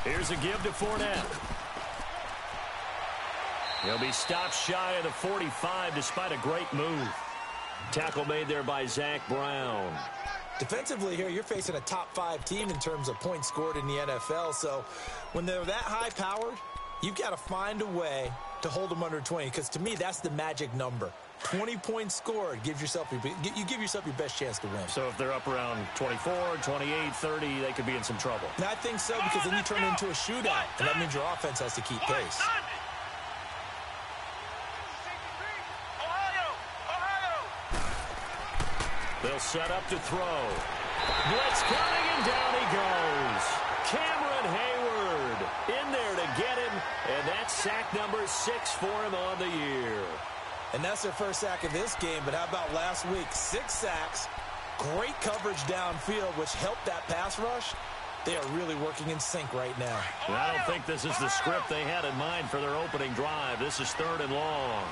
Here's a give to Fournette. He'll be stopped shy of the 45 despite a great move. Tackle made there by Zach Brown. Defensively here, you're facing a top-5 team in terms of points scored in the NFL. So when they're that high-powered, you've got to find a way to hold them under 20. Because to me, that's the magic number. 20 points scored, you give yourself your best chance to win. So if they're up around 24, 28, 30, they could be in some trouble. And I think so, because then you turn it into a shootout. And that means your offense has to keep pace. They'll set up to throw. Blitz coming, and down he goes. Cameron Hayward in there to get him, and that's sack number 6 for him on the year. And that's their first sack of this game, but how about last week? 6 sacks, great coverage downfield, which helped that pass rush. They are really working in sync right now. And I don't think this is the script they had in mind for their opening drive. This is 3rd and long.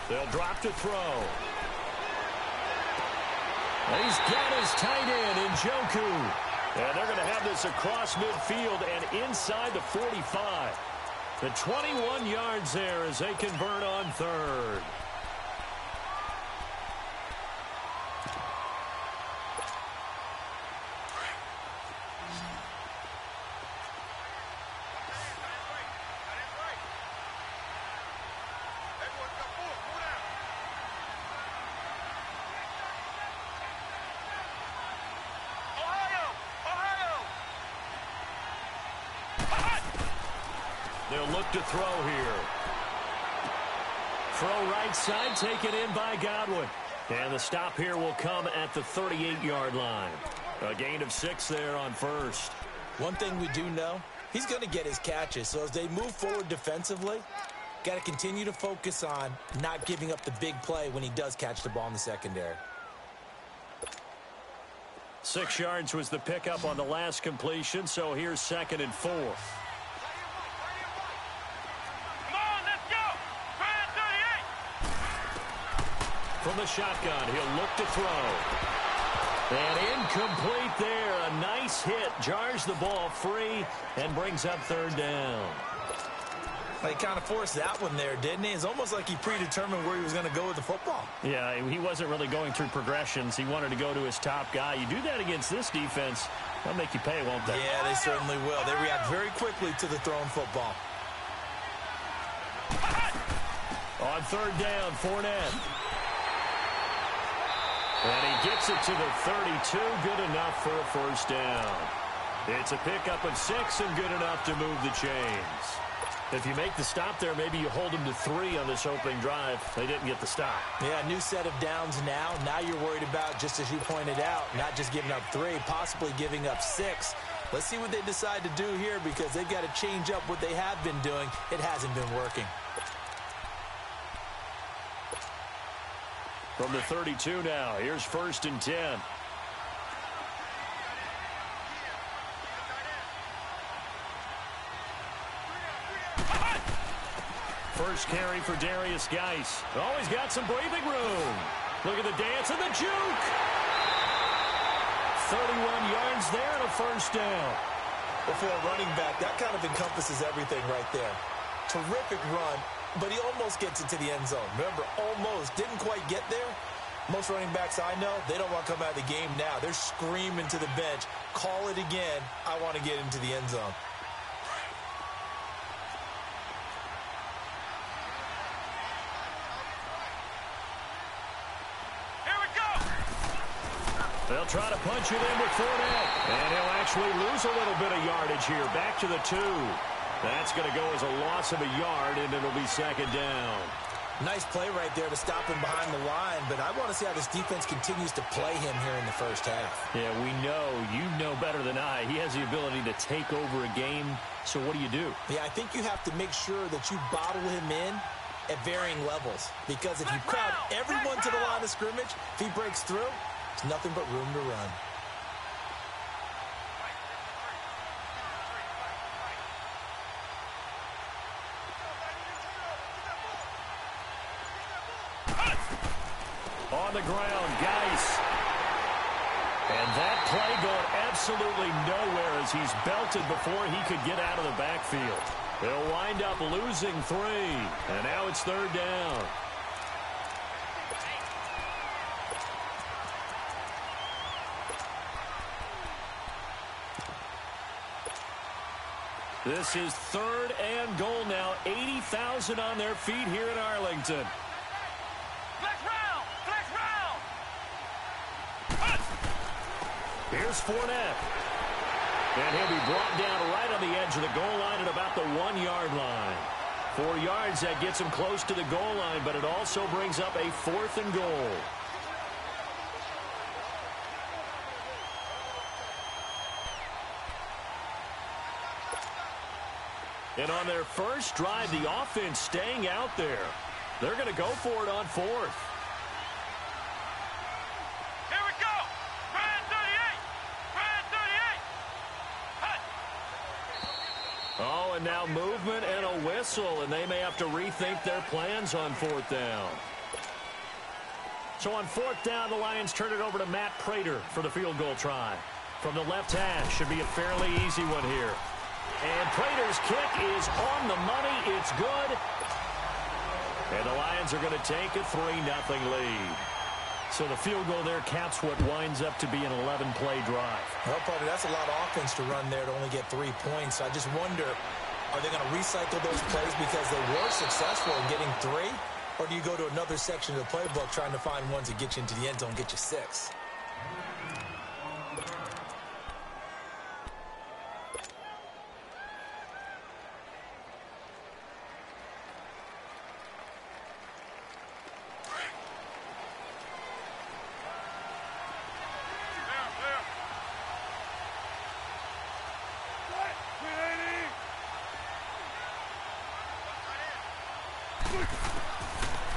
They'll drop to throw. And he's got his tight end in Njoku. And they're going to have this across midfield and inside the 45. The 21 yards there as they convert on 3rd. They'll look to throw here. Throw right side, taken in by Godwin. And the stop here will come at the 38-yard line. A gain of 6 there on 1st. One thing we do know, he's going to get his catches. So as they move forward defensively, got to continue to focus on not giving up the big play when he does catch the ball in the secondary. 6 yards was the pickup on the last completion, so here's 2nd and 4. From the shotgun, he'll look to throw. And incomplete there. A nice hit. Jars the ball free and brings up 3rd down. He kind of forced that one there, didn't he? It's almost like he predetermined where he was going to go with the football. Yeah, he wasn't really going through progressions. He wanted to go to his top guy. You do that against this defense, they'll make you pay, won't they? Yeah, they certainly will. They react very quickly to the thrown football. On 3rd down, Fournette. And he gets it to the 32, good enough for a 1st down. It's a pickup of 6 and good enough to move the chains. If you make the stop there, maybe you hold them to 3 on this opening drive. They didn't get the stop. Yeah, new set of downs now. Now you're worried about, just as you pointed out, not just giving up 3, possibly giving up 6. Let's see what they decide to do here, because they've got to change up what they have been doing. It hasn't been working. From the 32 now, here's 1st and 10. First carry for Darius Geis. Always got some breathing room. Look at the dance and the juke. 31 yards there and a 1st down. Well, for a running back, that kind of encompasses everything right there. Terrific run, but he almost gets into the end zone. Remember, almost. Didn't quite get there. Most running backs I know, they don't want to come out of the game now. They're screaming to the bench, call it again. I want to get into the end zone. Here we go. They'll try to punch it in with Fournette. And he'll actually lose a little bit of yardage here. Back to the 2. That's going to go as a loss of a yard, and it'll be 2nd down. Nice play right there to stop him behind the line, but I want to see how this defense continues to play him here in the 1st half. Yeah, we know. You know better than I. He has the ability to take over a game, so what do? Yeah, I think you have to make sure that you bottle him in at varying levels, because if you crowd everyone to the line of scrimmage, if he breaks through, there's nothing but room to run. on the ground. Geis. And that play going absolutely nowhere as he's belted before he could get out of the backfield. They'll wind up losing 3. And now it's 3rd down. This is 3rd and goal now. 80,000 on their feet here in Arlington. Flex round! Flex round! Here's Fournette. And he'll be brought down right on the edge of the goal line at about the 1-yard line. 4 yards, that gets him close to the goal line, but it also brings up a 4th and goal. And on their first drive, the offense staying out there. They're going to go for it on 4th. Here we go! Brand 38! Brand 38! Hut! Oh, and now movement and a whistle, and they may have to rethink their plans on 4th down. So on 4th down, the Lions turn it over to Matt Prater for the field goal try. From the left hash, should be a fairly easy one here. And Prater's kick is on the money. It's good. And the Lions are going to take a 3-0 lead. So the field goal there caps what winds up to be an 11-play drive. Well, partner, that's a lot of offense to run there to only get 3 points. I just wonder, are they going to recycle those plays because they were successful in getting 3? Or do you go to another section of the playbook trying to find ones that get you into the end zone, get you 6?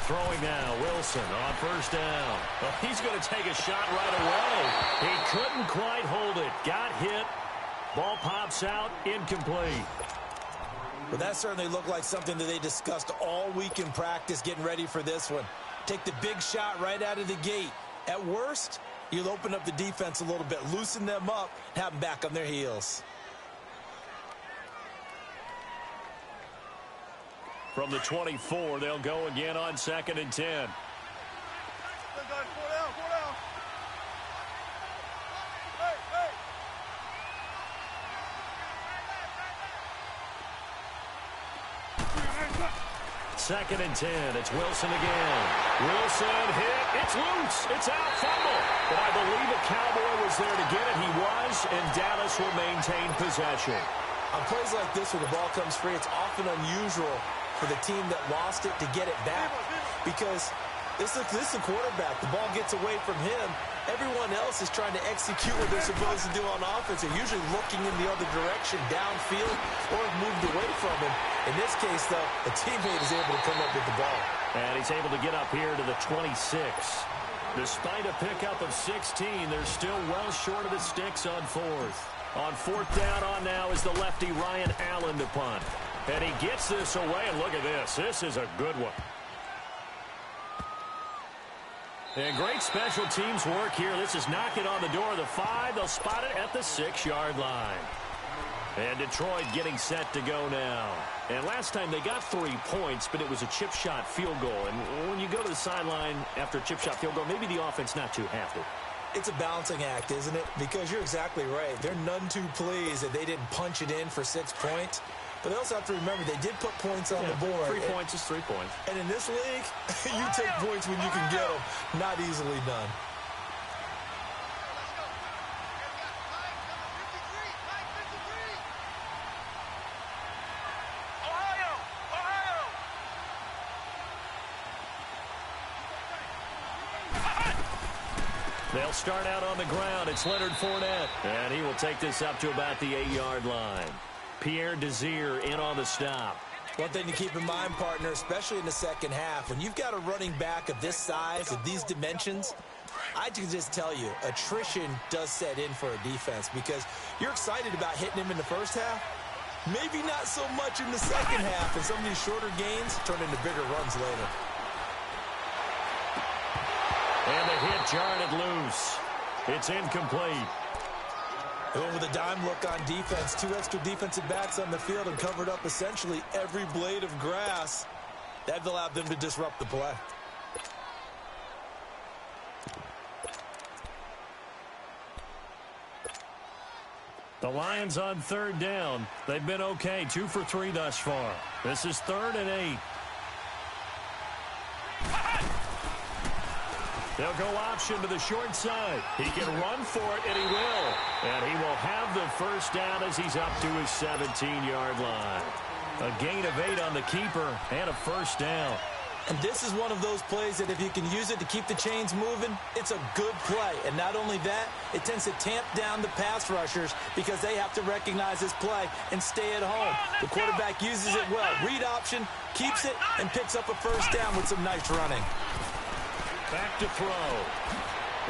Throwing now, Wilson on 1st down. Well, he's going to take a shot right away. He couldn't quite hold it. Got hit. Ball pops out, incomplete. But that certainly looked like something that they discussed all week in practice getting ready for this one. Take the big shot right out of the gate. At worst, you'll open up the defense a little bit, loosen them up, have them back on their heels. From the 24, they'll go again on 2nd and 10. Second and 10. It's Wilson again. Wilson hit. It's loose. It's out. Fumble. But I believe a Cowboy was there to get it. He was, and Dallas will maintain possession. On plays like this where the ball comes free, it's often unusual for the team that lost it to get it back, because this is a quarterback. The ball gets away from him. Everyone else is trying to execute what they're supposed to do on offense. They're usually looking in the other direction, downfield, or moved away from him. In this case, though, a teammate is able to come up with the ball. And he's able to get up here to the 26. Despite a pickup of 16, they're still well short of the sticks on 4th. On 4th down on now is the lefty Ryan Allen to punt. And he gets this away, and look at this. This is a good one. And great special teams work here. This is knocking on the door of the 5. They'll spot it at the 6-yard line. And Detroit getting set to go now. And last time they got 3 points, but it was a chip shot field goal. And when you go to the sideline after a chip shot field goal, maybe the offense not too happy. It's a balancing act, isn't it? Because you're exactly right. They're none too pleased that they didn't punch it in for 6 points. But they also have to remember they did put points on the board. 3 points is 3 points. And in this league, you take points when you can get them. Not easily done. They'll start out on the ground. It's Leonard Fournette. And he will take this up to about the 8-yard line. Pierre Desir in on the stop. One thing to keep in mind, partner, especially in the second half, when you've got a running back of this size, of these dimensions, I can just tell you, attrition does set in for a defense because you're excited about hitting him in the first half. Maybe not so much in the second half, and some of these shorter gains turn into bigger runs later. And the hit jarred it loose. It's incomplete. And with a dime look on defense, 2 extra defensive backs on the field and covered up essentially every blade of grass. That allowed them to disrupt the play. The Lions on third down. They've been okay, 2 for 3 thus far. This is 3rd and 8. They'll go option to the short side. He can run for it, and he will. And he will have the first down as he's up to his 17-yard line. A gain of 8 on the keeper and a first down. And this is one of those plays that if you can use it to keep the chains moving, it's a good play. And not only that, it tends to tamp down the pass rushers because they have to recognize this play and stay at home. The quarterback uses it well. Read option, keeps it, and picks up a first down with some nice running. Back to throw.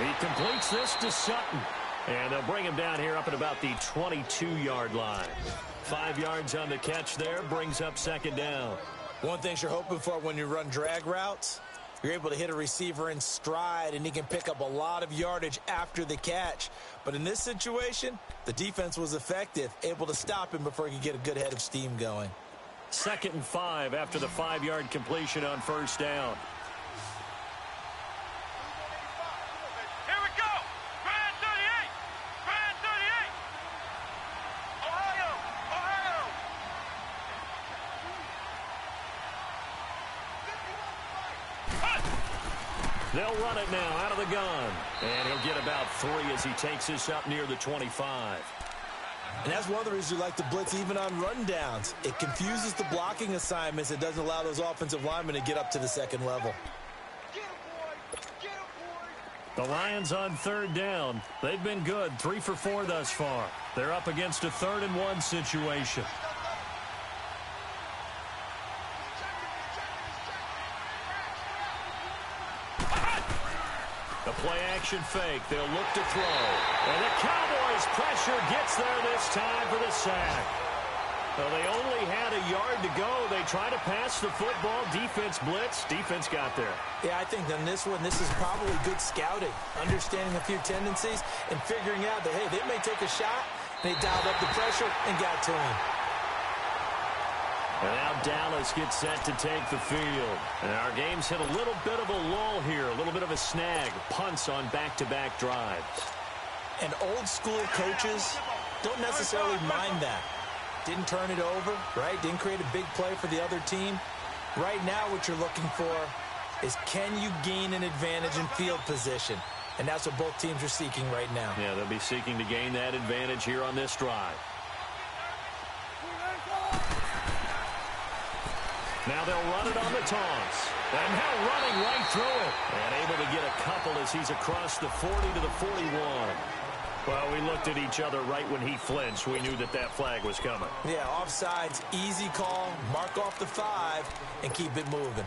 He completes this to Sutton. And they'll bring him down here up at about the 22-yard line. 5 yards on the catch there, brings up second down. One thing you're hoping for when you run drag routes, you're able to hit a receiver in stride, and he can pick up a lot of yardage after the catch. But in this situation, the defense was effective, able to stop him before he could get a good head of steam going. 2nd and 5 after the 5-yard completion on first down. Here we go. Brand 38. Brand 38. Ohio. Ohio. They'll run it now out of the gun. And he'll get about 3 as he takes this up near the 25. And that's one of the reasons you like to blitz even on rundowns. It confuses the blocking assignments. It doesn't allow those offensive linemen to get up to the second level. The Lions on third down. They've been good, 3 for 4 thus far. They're up against a 3rd and 1 situation. The play-action fake. They'll look to throw. And the Cowboys' pressure gets there this time for the sack. Well, they only had a yard to go. They try to pass the football. Defense blitz. Defense got there. Yeah, I think on this one, this is probably good scouting, understanding a few tendencies, and figuring out that, hey, they may take a shot. They dialed up the pressure and got to him. And now Dallas gets set to take the field. And our game's hit a little bit of a lull here, a little bit of a snag. Punts on back-to-back drives. And old-school coaches don't necessarily mind that. Didn't turn it over, right? Didn't create a big play for the other team. Right now what you're looking for is can you gain an advantage in field position? And that's what both teams are seeking right now. Yeah, they'll be seeking to gain that advantage here on this drive. Now they'll run it on the toss. And now running right through it. And able to get a couple as he's across the 40 to the 41. Well, we looked at each other right when he flinched. We knew that that flag was coming. Yeah, offsides, easy call, mark off the 5, and keep it moving.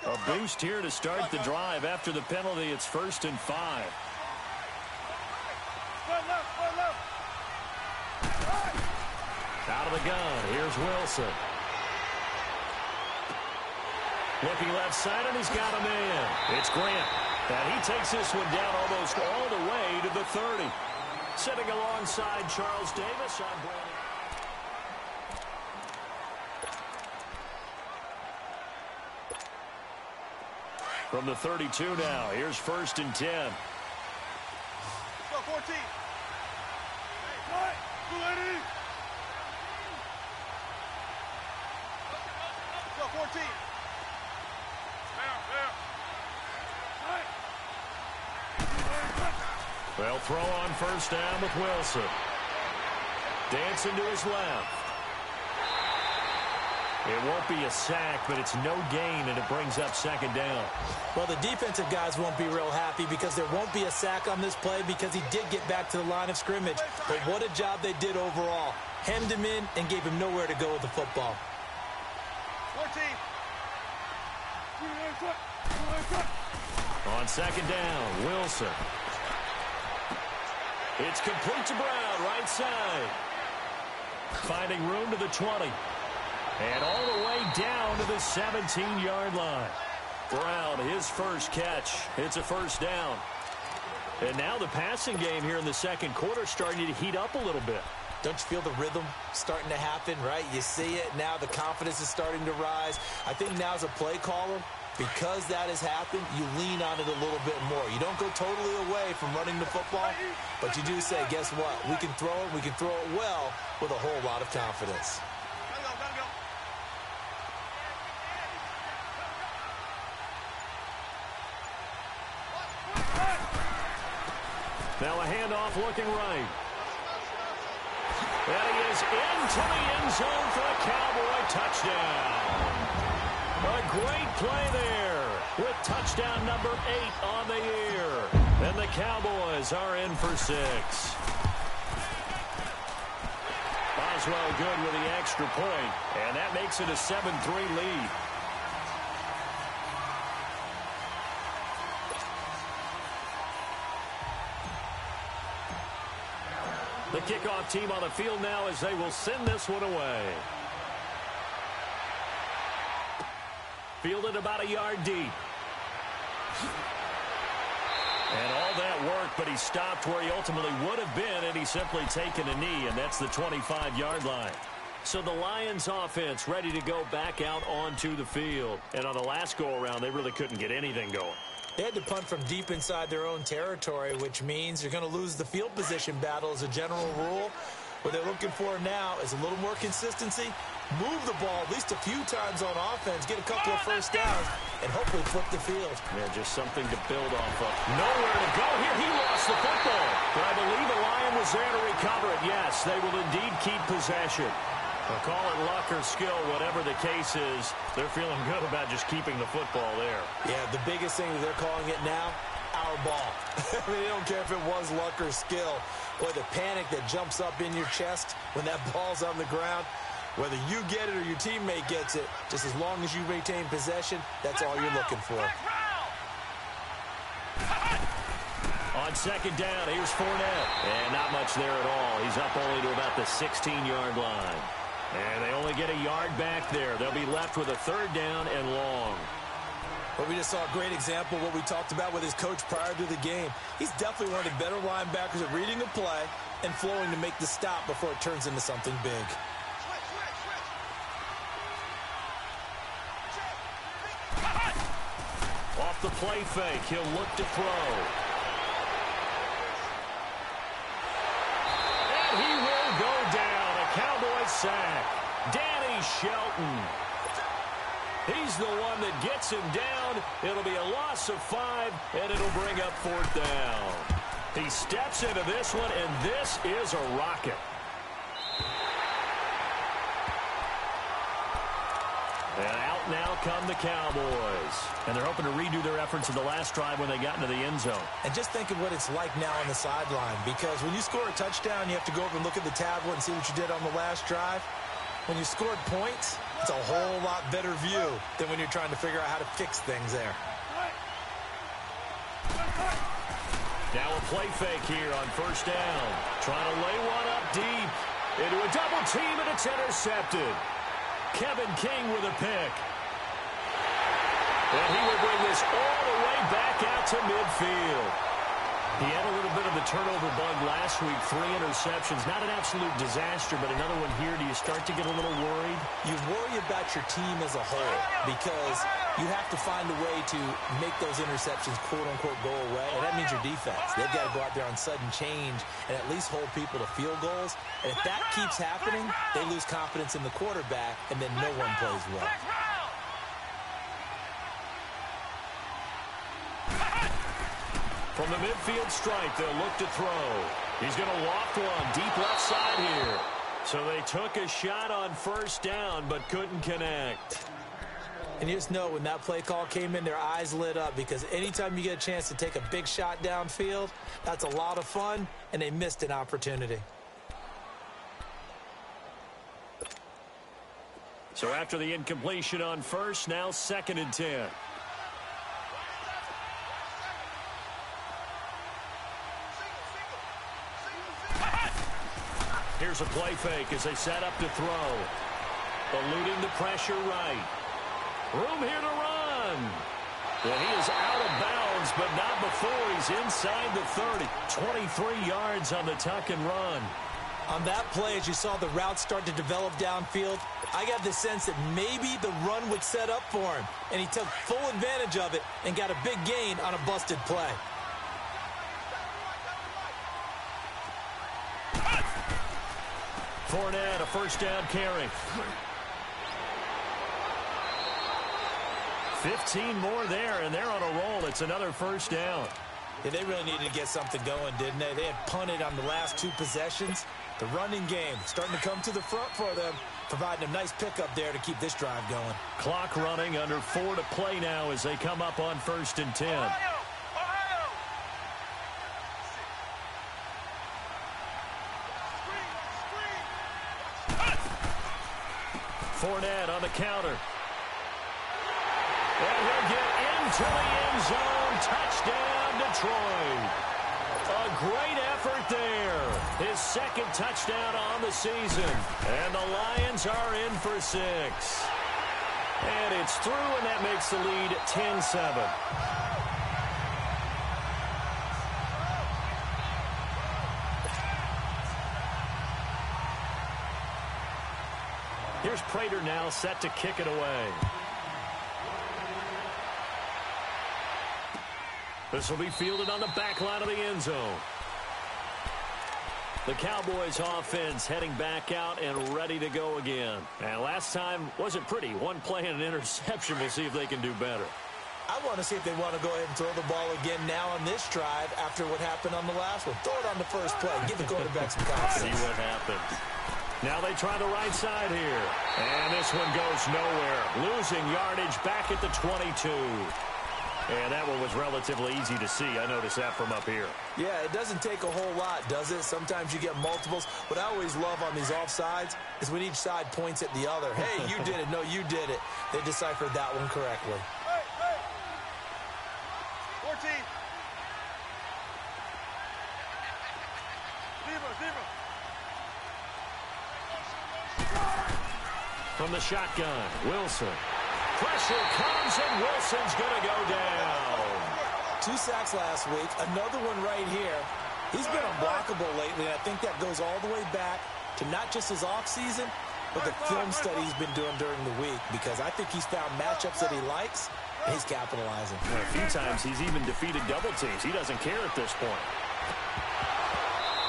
A boost here to start the drive. After the penalty, it's 1st and 5. Out of the gun, here's Wilson. Looking left side, and he's got a man. It's Grant. And he takes this one down almost all the way to the 30. Sitting alongside Charles Davis, I'm Brandon. From the 32 now, here's 1st and 10. Let's go, 14. What? Let's go, 14. They'll throw on 1st down with Wilson. Dancing to his left. It won't be a sack, but it's no gain, and it brings up 2nd down. Well, the defensive guys won't be real happy because there won't be a sack on this play because he did get back to the line of scrimmage. But what a job they did overall. Hemmed him in and gave him nowhere to go with the football. 14. On 2nd down, Wilson. It's complete to Brown, right side. Finding room to the 20. And all the way down to the 17-yard line. Brown, his first catch. It's a first down. And now the passing game here in the second quarter starting to heat up a little bit. Don't you feel the rhythm starting to happen, right? You see it. Now the confidence is starting to rise. I think now as a play caller, because that has happened, you lean on it a little bit more. You don't go totally away from running the football, but you do say, guess what? We can throw it. We can throw it well with a whole lot of confidence. Now a handoff looking right. And he is into the end zone for a Cowboy touchdown. A great play there with touchdown number 8 on the year. And the Cowboys are in for 6. Boswell good with the extra point, and that makes it a 7-3 lead. The kickoff team on the field now as they will send this one away. Fielded about a yard deep. And all that work, but he stopped where he ultimately would have been, and he's simply taken a knee, and that's the 25-yard line. So the Lions offense ready to go back out onto the field. And on the last go-around, they really couldn't get anything going. They had to punt from deep inside their own territory, which means you're going to lose the field position battle as a general rule. What they're looking for now is a little more consistency, move the ball at least a few times on offense, get a couple of first downs, and hopefully flip the field. Yeah, just something to build off of. Nowhere to go here. He lost the football. But I believe the Lion was there to recover it. Yes, they will indeed keep possession. Well, call it luck or skill, whatever the case is, they're feeling good about just keeping the football there. Yeah, the biggest thing that they're calling it now, our ball. I mean, they don't care if it was luck or skill. Boy, the panic that jumps up in your chest when that ball's on the ground, whether you get it or your teammate gets it, just as long as you retain possession, that's all you're looking for. On second down, here's Fournette. And not much there at all. He's up only to about the 16-yard line. And they only get a yard back there. They'll be left with a third down and long. But we just saw a great example of what we talked about with his coach prior to the game. He's definitely one of the better linebackers at reading the play and flowing to make the stop before it turns into something big. Off the play fake, he'll look to throw. And he will go down. A Cowboy sack. Danny Shelton. He's the one that gets him down. It'll be a loss of 5, and it'll bring up 4th down. He steps into this one, and this is a rocket. And out now come the Cowboys. And they're hoping to redo their efforts in the last drive when they got into the end zone. And just think of what it's like now on the sideline, because when you score a touchdown, you have to go over and look at the tablet and see what you did on the last drive. When you scored points, it's a whole lot better view than when you're trying to figure out how to fix things there. Now a play fake here on first down. Trying to lay one up deep. Into a double team, and it's intercepted. Kevin King with a pick. And he will bring this all the way back out to midfield. He had a little bit of the turnover bug last week, 3 interceptions. Not an absolute disaster, but another one here. Do you start to get a little worried? You worry about your team as a whole because you have to find a way to make those interceptions, quote-unquote, go away. And that means your defense. They've got to go out there on sudden change and at least hold people to field goals. And if that keeps happening, they lose confidence in the quarterback, and then no one plays well. From the midfield stripe, they'll look to throw. He's going to loft one deep left side here. So they took a shot on first down, but couldn't connect. And you just know when that play call came in, their eyes lit up, because anytime you get a chance to take a big shot downfield, that's a lot of fun, and they missed an opportunity. So after the incompletion on first, now 2nd and 10. Here's a play fake as they set up to throw. eluding the pressure right. Room here to run. And he is out of bounds, but not before he's inside the 30. 23 yards on the tuck and run. On that play, as you saw the route start to develop downfield, I got the sense that maybe the run would set up for him, and he took full advantage of it and got a big gain on a busted play. Fournette, a first down carry. 15 more there, and they're on a roll. It's another first down. Yeah, they really needed to get something going, didn't they? They had punted on the last 2 possessions. The running game starting to come to the front for them, providing a nice pickup there to keep this drive going. Clock running, under 4 to play now as they come up on 1st and 10. Fournette on the counter. And he'll get into the end zone. Touchdown, Detroit. A great effort there. His 2nd touchdown on the season. And the Lions are in for 6. And it's through, and that makes the lead 10-7. Here's Prater now set to kick it away. This will be fielded on the back line of the end zone. The Cowboys offense heading back out and ready to go again. And last time wasn't pretty. 1 play and an interception. We'll see if they can do better. I want to see if they want to go ahead and throw the ball again now on this drive after what happened on the last one. Throw it on the first play. Give the quarterback some confidence. See what happens. Now they try the right side here. And this one goes nowhere. Losing yardage back at the 22. And that one was relatively easy to see. I noticed that from up here. Yeah, it doesn't take a whole lot, does it? Sometimes you get multiples. What I always love on these offsides is when each side points at the other. Hey, you did it. No, you did it. They deciphered that one correctly. Hey. 14. Zero. From the shotgun, Wilson. Pressure comes, and Wilson's going to go down. 2 sacks last week, another one right here. He's been unblockable lately, and I think that goes all the way back to not just his offseason, but the film study he's been doing during the week, because I think he's found matchups that he likes, and he's capitalizing. Well, a few times he's even defeated double teams. He doesn't care at this point.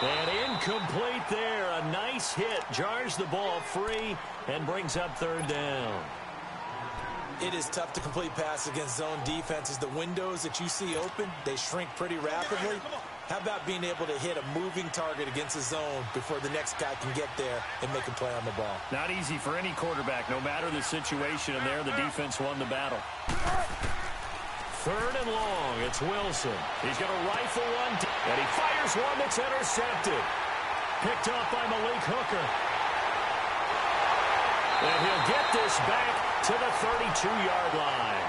And incomplete there. A nice hit. Jars the ball free and brings up 3rd down. It is tough to complete passes against zone defenses. The windows that you see open, they shrink pretty rapidly. How about being able to hit a moving target against a zone before the next guy can get there and make a play on the ball? Not easy for any quarterback, no matter the situation. And there, the defense won the battle. 3rd and long. It's Wilson. He's going to rifle one, and he fires one that's intercepted. Picked up by Malik Hooker. And he'll get this back to the 32-yard line.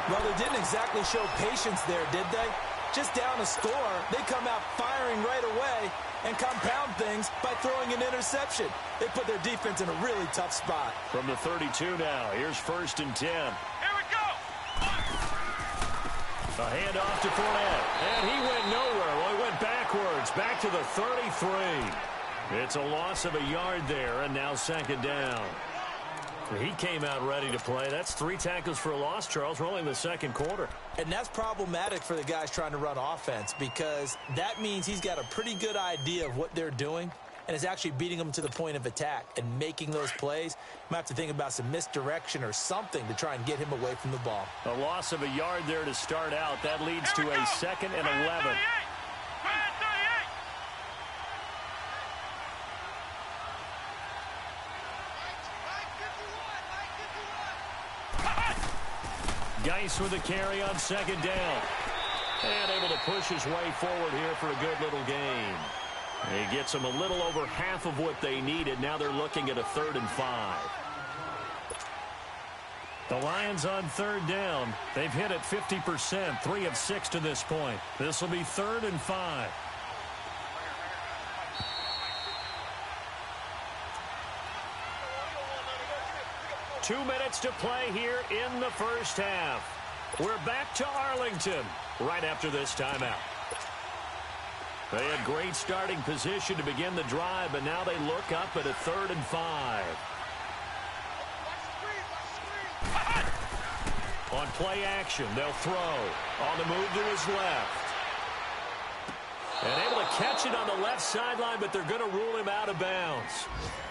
Well, they didn't exactly show patience there, did they? Just down a score, they come out firing right away and compound things by throwing an interception. They put their defense in a really tough spot. From the 32 now, here's 1st and 10. Here we go. A handoff to Fournette, and he went nowhere. Well, he went backwards, back to the 33. It's a loss of a yard there, and now 2nd down. He came out ready to play. That's 3 tackles for a loss, Charles, rolling the 2nd quarter. And that's problematic for the guys trying to run offense, because that means he's got a pretty good idea of what they're doing and is actually beating them to the point of attack and making those plays. You might have to think about some misdirection or something to try and get him away from the ball. A loss of a yard there to start out. That leads to a 2nd and 11. Geis with a carry on 2nd down. And able to push his way forward here for a good little gain. He gets them a little over half of what they needed. Now they're looking at a 3rd and 5. The Lions on 3rd down. They've hit it 50%, 3 of 6 to this point. This will be 3rd and 5. 2 minutes to play here in the first half. We're back to Arlington right after this timeout. They had great starting position to begin the drive, but now they look up at a 3rd and 5. On play action, they'll throw. On the move to his left. And able to catch it on the left sideline, but they're going to rule him out of bounds.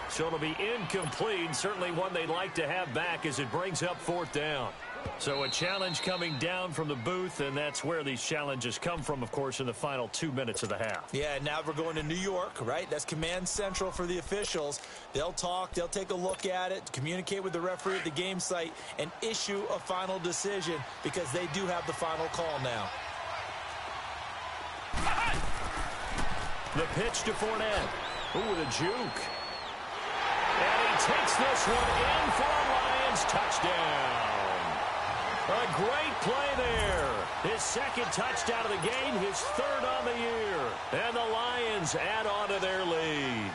So it'll be incomplete, certainly one they'd like to have back as it brings up 4th down. So a challenge coming down from the booth, and that's where these challenges come from, of course, in the final 2 minutes of the half. Yeah, now we're going to New York, right? That's command central for the officials. They'll talk, they'll take a look at it, communicate with the referee at the game site, and issue a final decision because they do have the final call now. The pitch to Fournette. Ooh, with a juke. And he takes this one in for a Lions touchdown. A great play there. His 2nd touchdown of the game, his 3rd on the year. And the Lions add on to their lead.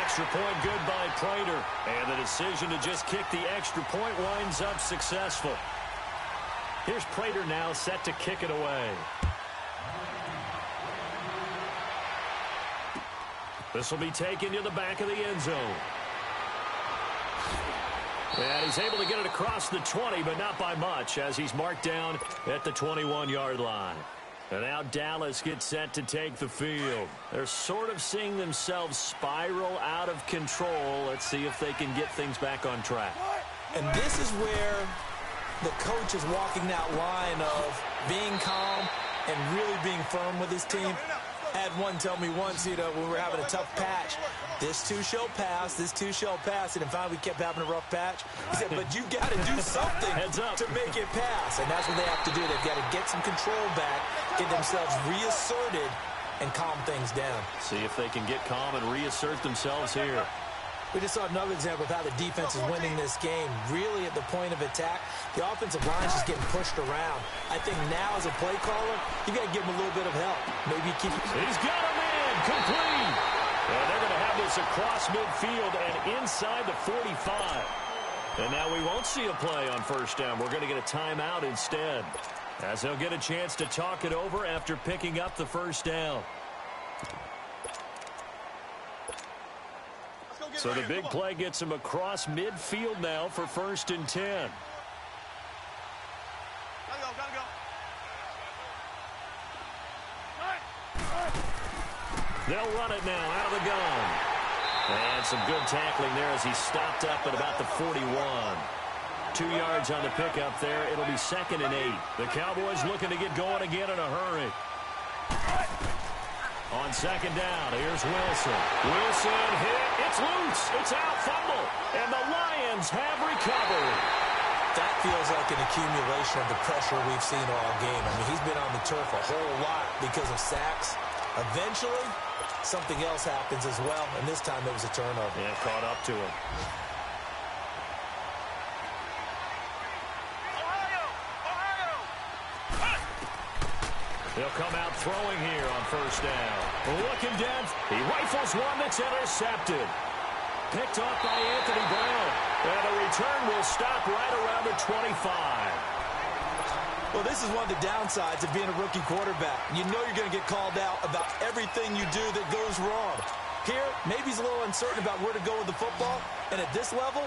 Extra point good by Prater. And the decision to just kick the extra point winds up successful. Here's Prater now set to kick it away. This will be taken to the back of the end zone. And he's able to get it across the 20, but not by much, as he's marked down at the 21-yard line. And now Dallas gets set to take the field. They're sort of seeing themselves spiral out of control. Let's see if they can get things back on track. And this is where the coach is walking that line of being calm and really being firm with his team. I had one tell me once, when we were having a tough patch, this too shall pass, this too shall pass, and finally we kept having a rough patch. He said, but you got to do something to make it pass, and that's what they have to do. They've got to get some control back, get themselves reasserted, and calm things down. See if they can get calm and reassert themselves here. We just saw another example of how the defense is winning this game. Really at the point of attack, the offensive line is just getting pushed around. I think now as a play caller, you got to give him a little bit of help. Maybe keep. He's got him in, complete. And they're going to have this across midfield and inside the 45. And now we won't see a play on 1st down. We're going to get a timeout instead, as they'll get a chance to talk it over after picking up the 1st down. So the big play gets him across midfield now for 1st and 10. Gotta go. They'll run it now out of the gun. And some good tackling there as he stopped up at about the 41. 2 yards on the pickup there. It'll be 2nd and 8. The Cowboys looking to get going again in a hurry. On 2nd down, here's Wilson. Wilson hit. It's loose. It's out, fumble. And the Lions have recovered. That feels like an accumulation of the pressure we've seen all game. I mean, he's been on the turf a whole lot because of sacks. Eventually, something else happens as well, and this time it was a turnover. Yeah, caught up to him. They'll come out throwing here on 1st down. Looking down. He rifles one that's intercepted. Picked off by Anthony Brown. And the return will stop right around the 25. Well, this is one of the downsides of being a rookie quarterback. You know you're going to get called out about everything you do that goes wrong. Here, maybe he's a little uncertain about where to go with the football. And at this level,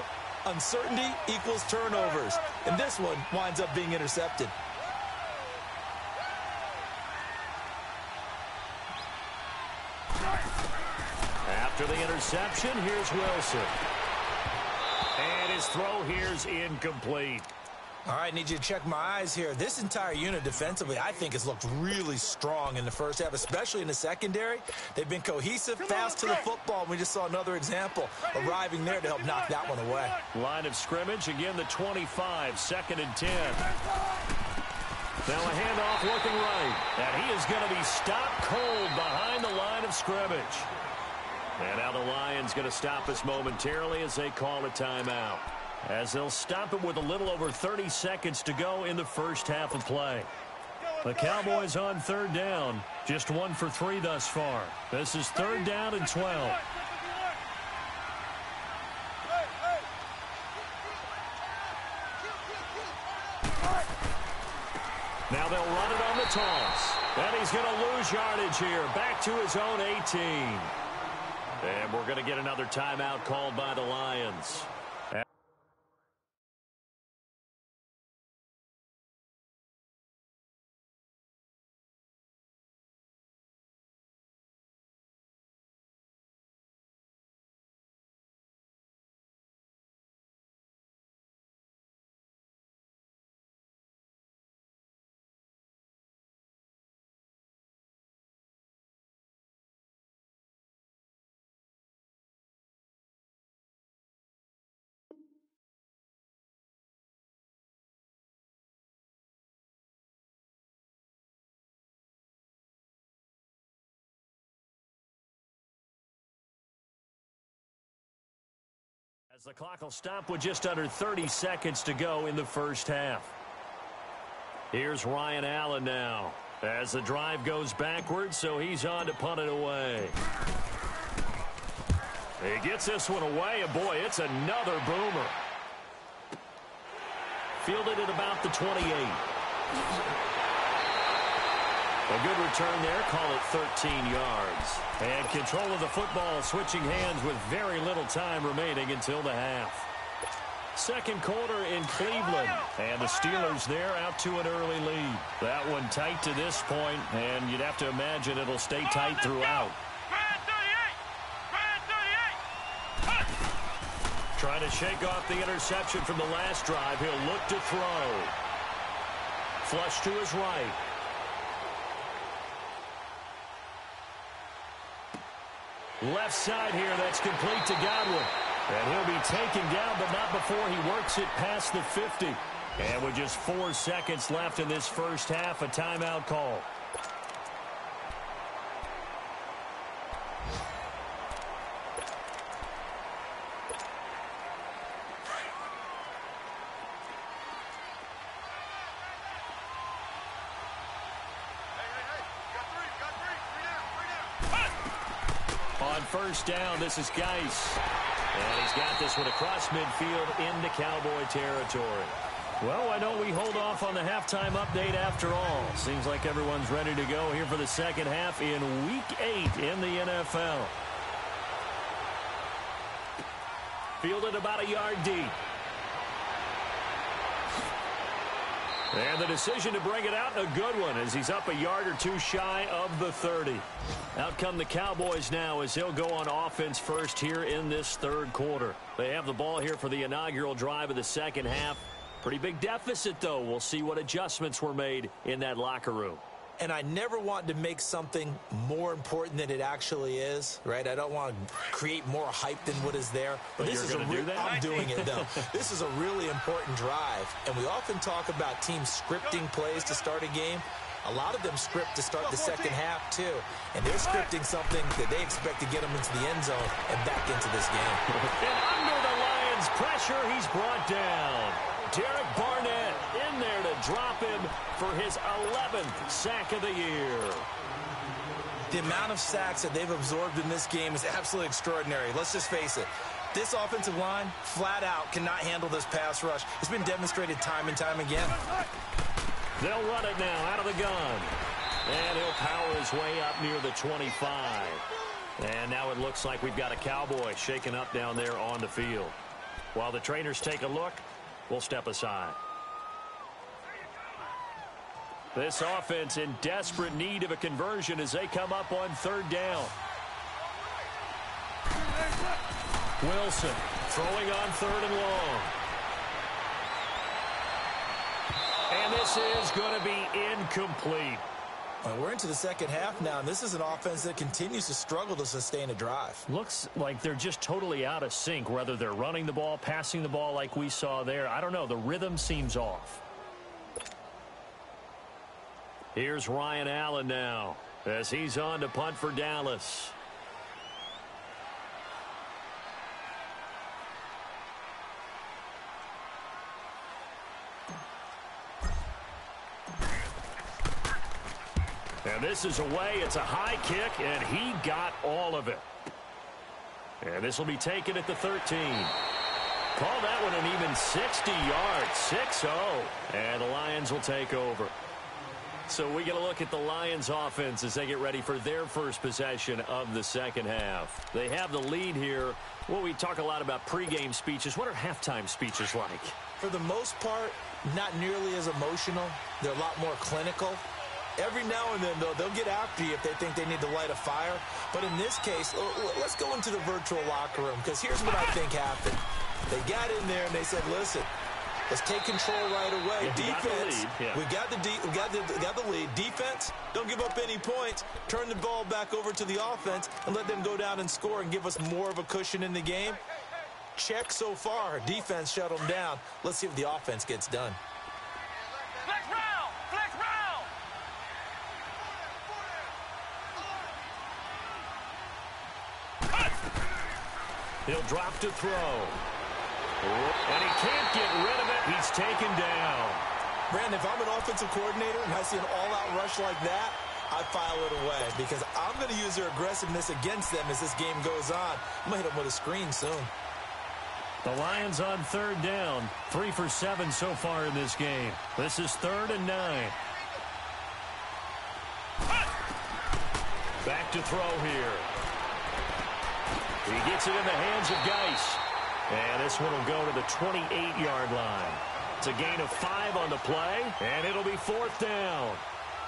uncertainty equals turnovers. And this one winds up being intercepted. After the interception, here's Wilson. And his throw here's incomplete. All right, need you to check my eyes here. This entire unit defensively, I think, has looked really strong in the first half, especially in the secondary. They've been cohesive, fast to the football. We just saw another example arriving there to help knock that one away. Line of scrimmage, again the 25, 2nd and 10. Now a handoff looking right. And he is going to be stopped cold behind the line of scrimmage. And now the Lions going to stop us momentarily as they call a timeout. As they'll stop it with a little over 30 seconds to go in the first half of play. The Cowboys on 3rd down. Just 1 for 3 thus far. This is 3rd down and 12. Now they'll run it on the toss. And he's going to lose yardage here. Back to his own 18. And we're going to get another timeout called by the Lions. As the clock will stop with just under 30 seconds to go in the first half. Here's Ryan Allen now as the drive goes backwards, so he's on to punt it away. He gets this one away, and boy, it's another boomer. Fielded at about the 28. A good return there, call it 13 yards. And control of the football switching hands with very little time remaining until the half. Second quarter in Cleveland. And the Steelers there out to an early lead. That one tight to this point, and you'd have to imagine it'll stay tight throughout. Trying to shake off the interception from the last drive. He'll look to throw. Flush to his right. Left side here, that's complete to Godwin. And he'll be taken down, but not before he works it past the 50. And with just 4 seconds left in this first half, a timeout call. On first down, this is Geis. And he's got this one across midfield into Cowboy territory. Well, why don't we hold off on the halftime update after all? Seems like everyone's ready to go here for the second half in Week 8 in the NFL. Fielded about a yard deep. And the decision to bring it out, a good one, as he's up a yard or two shy of the 30. Out come the Cowboys now as they'll go on offense first here in this third quarter. They have the ball here for the inaugural drive of the second half. Pretty big deficit, though. We'll see what adjustments were made in that locker room. And I never want to make something more important than it actually is, right? I don't want to create more hype than what is there. But this is going to do that? I'm doing it, though. This is a really important drive. And we often talk about teams scripting plays to start a game. A lot of them script to start the second half, too. And they're scripting something that they expect to get them into the end zone and back into this game. And under the Lions' pressure, he's brought down. Derek Barnett in there to drop him for his 11th sack of the year. The amount of sacks that they've absorbed in this game is absolutely extraordinary. Let's just face it. This offensive line, flat out, cannot handle this pass rush. It's been demonstrated time and time again. They'll run it now out of the gun. And he'll power his way up near the 25. And now it looks like we've got a Cowboy shaken up down there on the field. While the trainers take a look, we'll step aside. This offense in desperate need of a conversion as they come up on third down. Wilson throwing on third and long. And this is going to be incomplete. Well, we're into the second half now, and this is an offense that continues to struggle to sustain a drive. Looks like they're just totally out of sync, whether they're running the ball, passing the ball like we saw there. I don't know. The rhythm seems off. Here's Ryan Allen now as he's on to punt for Dallas. And this is away. It's a high kick, and he got all of it. And this will be taken at the 13. Call that one an even 60 yards, 6-0. And the Lions will take over. So we get a look at the Lions offense as they get ready for their first possession of the second half. They have the lead here. Well, we talk a lot about pregame speeches. What are halftime speeches like? For the most part, not nearly as emotional. They're a lot more clinical. Every now and then, though, they'll get after you if they think they need to light a fire. But in this case, let's go into the virtual locker room, because here's what I think happened. They got in there and they said, listen, let's take control right away. Defense, we got the lead. Defense, don't give up any points. Turn the ball back over to the offense and let them go down and score and give us more of a cushion in the game. Check so far. Defense shut them down. Let's see if the offense gets done. Flex round! Flex round! He'll drop to throw. And he can't get rid of it. He's taken down. Brandon, if I'm an offensive coordinator and I see an all-out rush like that, I file it away because I'm going to use their aggressiveness against them as this game goes on. I'm going to hit them with a screen soon. The Lions on third down. 3 for 7 so far in this game. This is 3rd and 9. Back to throw here. He gets it in the hands of Geis. And this one will go to the 28-yard line. It's a gain of 5 on the play, and it'll be 4th down.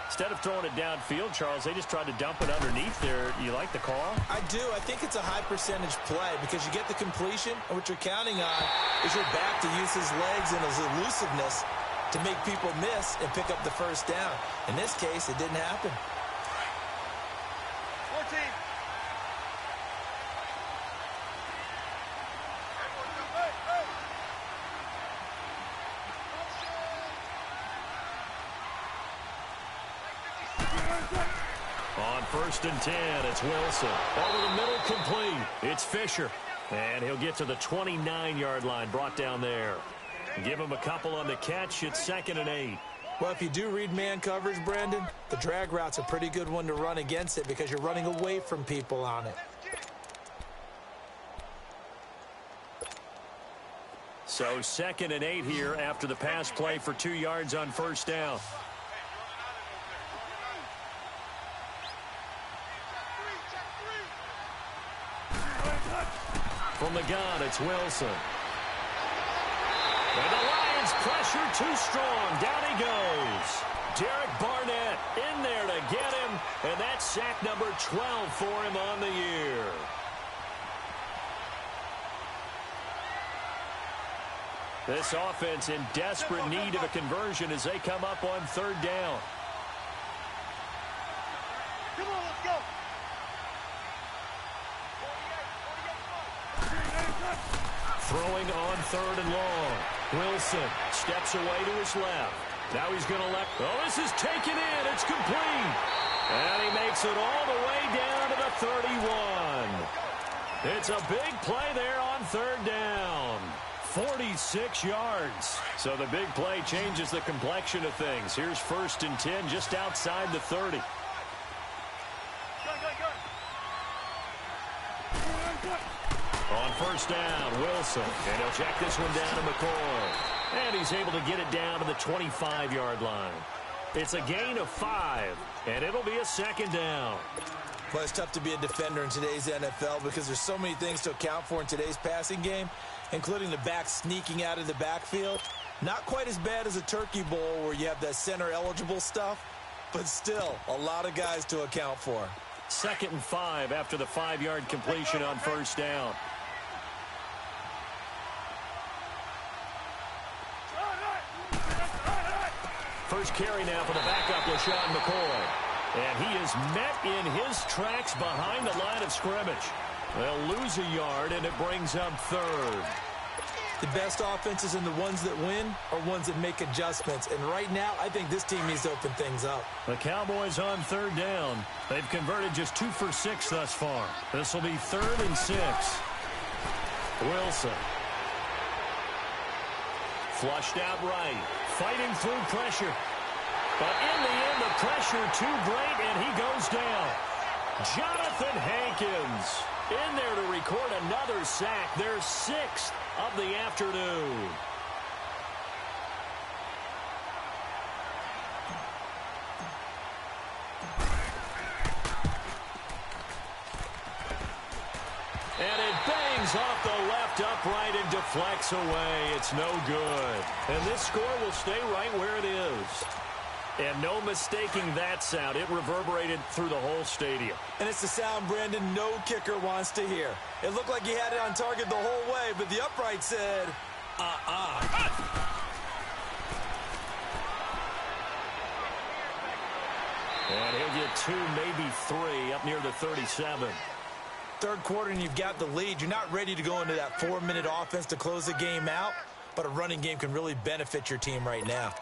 Instead of throwing it downfield, Charles, they just tried to dump it underneath there. You like the call? I do. I think it's a high-percentage play because you get the completion, and what you're counting on is your back to use his legs and his elusiveness to make people miss and pick up the first down. In this case, it didn't happen. 14. On 1st and 10, it's Wilson. Over the middle, complete. It's Fisher. And he'll get to the 29-yard line, brought down there. Give him a couple on the catch. It's 2nd and 8. Well, if you do read man coverage, Brandon, the drag route's a pretty good one to run against it because you're running away from people on it. So 2nd and 8 here after the pass play for 2 yards on 1st down. From the gun, it's Wilson. And the Lions pressure too strong. Down he goes. Derek Barnett in there to get him. And that's sack number 12 for him on the year. This offense in desperate need of a conversion as they come up on 3rd down. Come on, let's go. Throwing on 3rd and long. Wilson steps away to his left. Now he's going to let... Oh, this is taken in. It's complete. And he makes it all the way down to the 31. It's a big play there on 3rd down. 46 yards. So the big play changes the complexion of things. Here's 1st and 10 just outside the 30. On 1st down, Wilson. And he'll check this one down to McCoy. And he's able to get it down to the 25-yard line. It's a gain of 5, and it'll be a 2nd down. Well, it's tough to be a defender in today's NFL because there's so many things to account for in today's passing game, including the back sneaking out of the backfield. Not quite as bad as a turkey bowl where you have that center-eligible stuff, but still a lot of guys to account for. 2nd and 5 after the 5-yard completion on 1st down. First carry now for the backup, LaShawn McCoy. And he is met in his tracks behind the line of scrimmage. They'll lose a yard, and it brings up 3rd. The best offenses and the ones that win are ones that make adjustments. And right now, I think this team needs to open things up. The Cowboys on 3rd down. They've converted just 2 for 6 thus far. This will be 3rd and 6. Wilson. Flushed out right. Fighting through pressure. But in the end, the pressure too great, and he goes down. Jonathan Hankins in there to record another sack. Their 6th of the afternoon. Swings off the left upright and deflects away. It's no good. And this score will stay right where it is. And no mistaking that sound. It reverberated through the whole stadium. And it's the sound, Brandon, no kicker wants to hear. It looked like he had it on target the whole way, but the upright said, And he'll get 2, maybe 3 up near the 37. Third quarter and you've got the lead. You're not ready to go into that 4-minute offense to close the game out, but a running game can really benefit your team right now.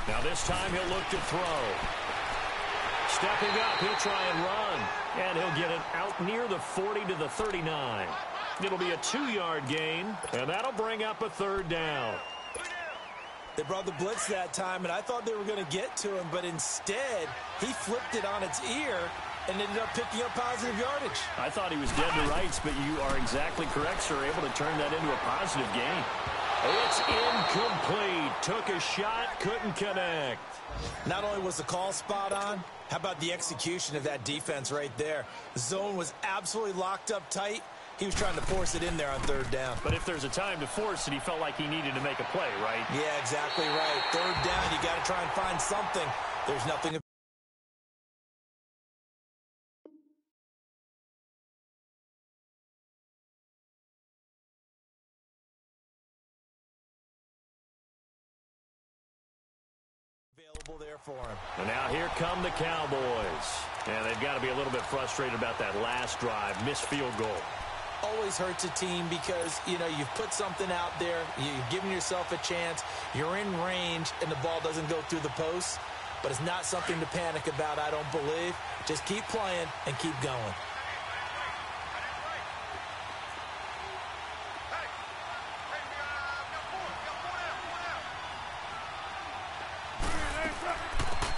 Now this time he'll look to throw. Stepping up, he'll try and run. And he'll get it out near the 40 to the 39. It'll be a 2-yard gain, and that'll bring up a 3rd down. They brought the blitz that time, and I thought they were going to get to him, but instead, he flipped it on its ear and ended up picking up positive yardage. I thought he was dead to rights, but you are exactly correct, sir, able to turn that into a positive gain. It's incomplete. Took a shot, couldn't connect. Not only was the call spot on, how about the execution of that defense right there? The zone was absolutely locked up tight. He was trying to force it in there on 3rd down. But if there's a time to force it, he felt like he needed to make a play, right? Yeah, exactly right. 3rd down, you got to try and find something. There's nothing available there for him. And now here come the Cowboys. And they've got to be a little bit frustrated about that last drive, missed field goal. Always hurts a team because, you know, you've put something out there, you've given yourself a chance, you're in range, and the ball doesn't go through the posts. But it's not something to panic about, I don't believe. Just keep playing and keep going.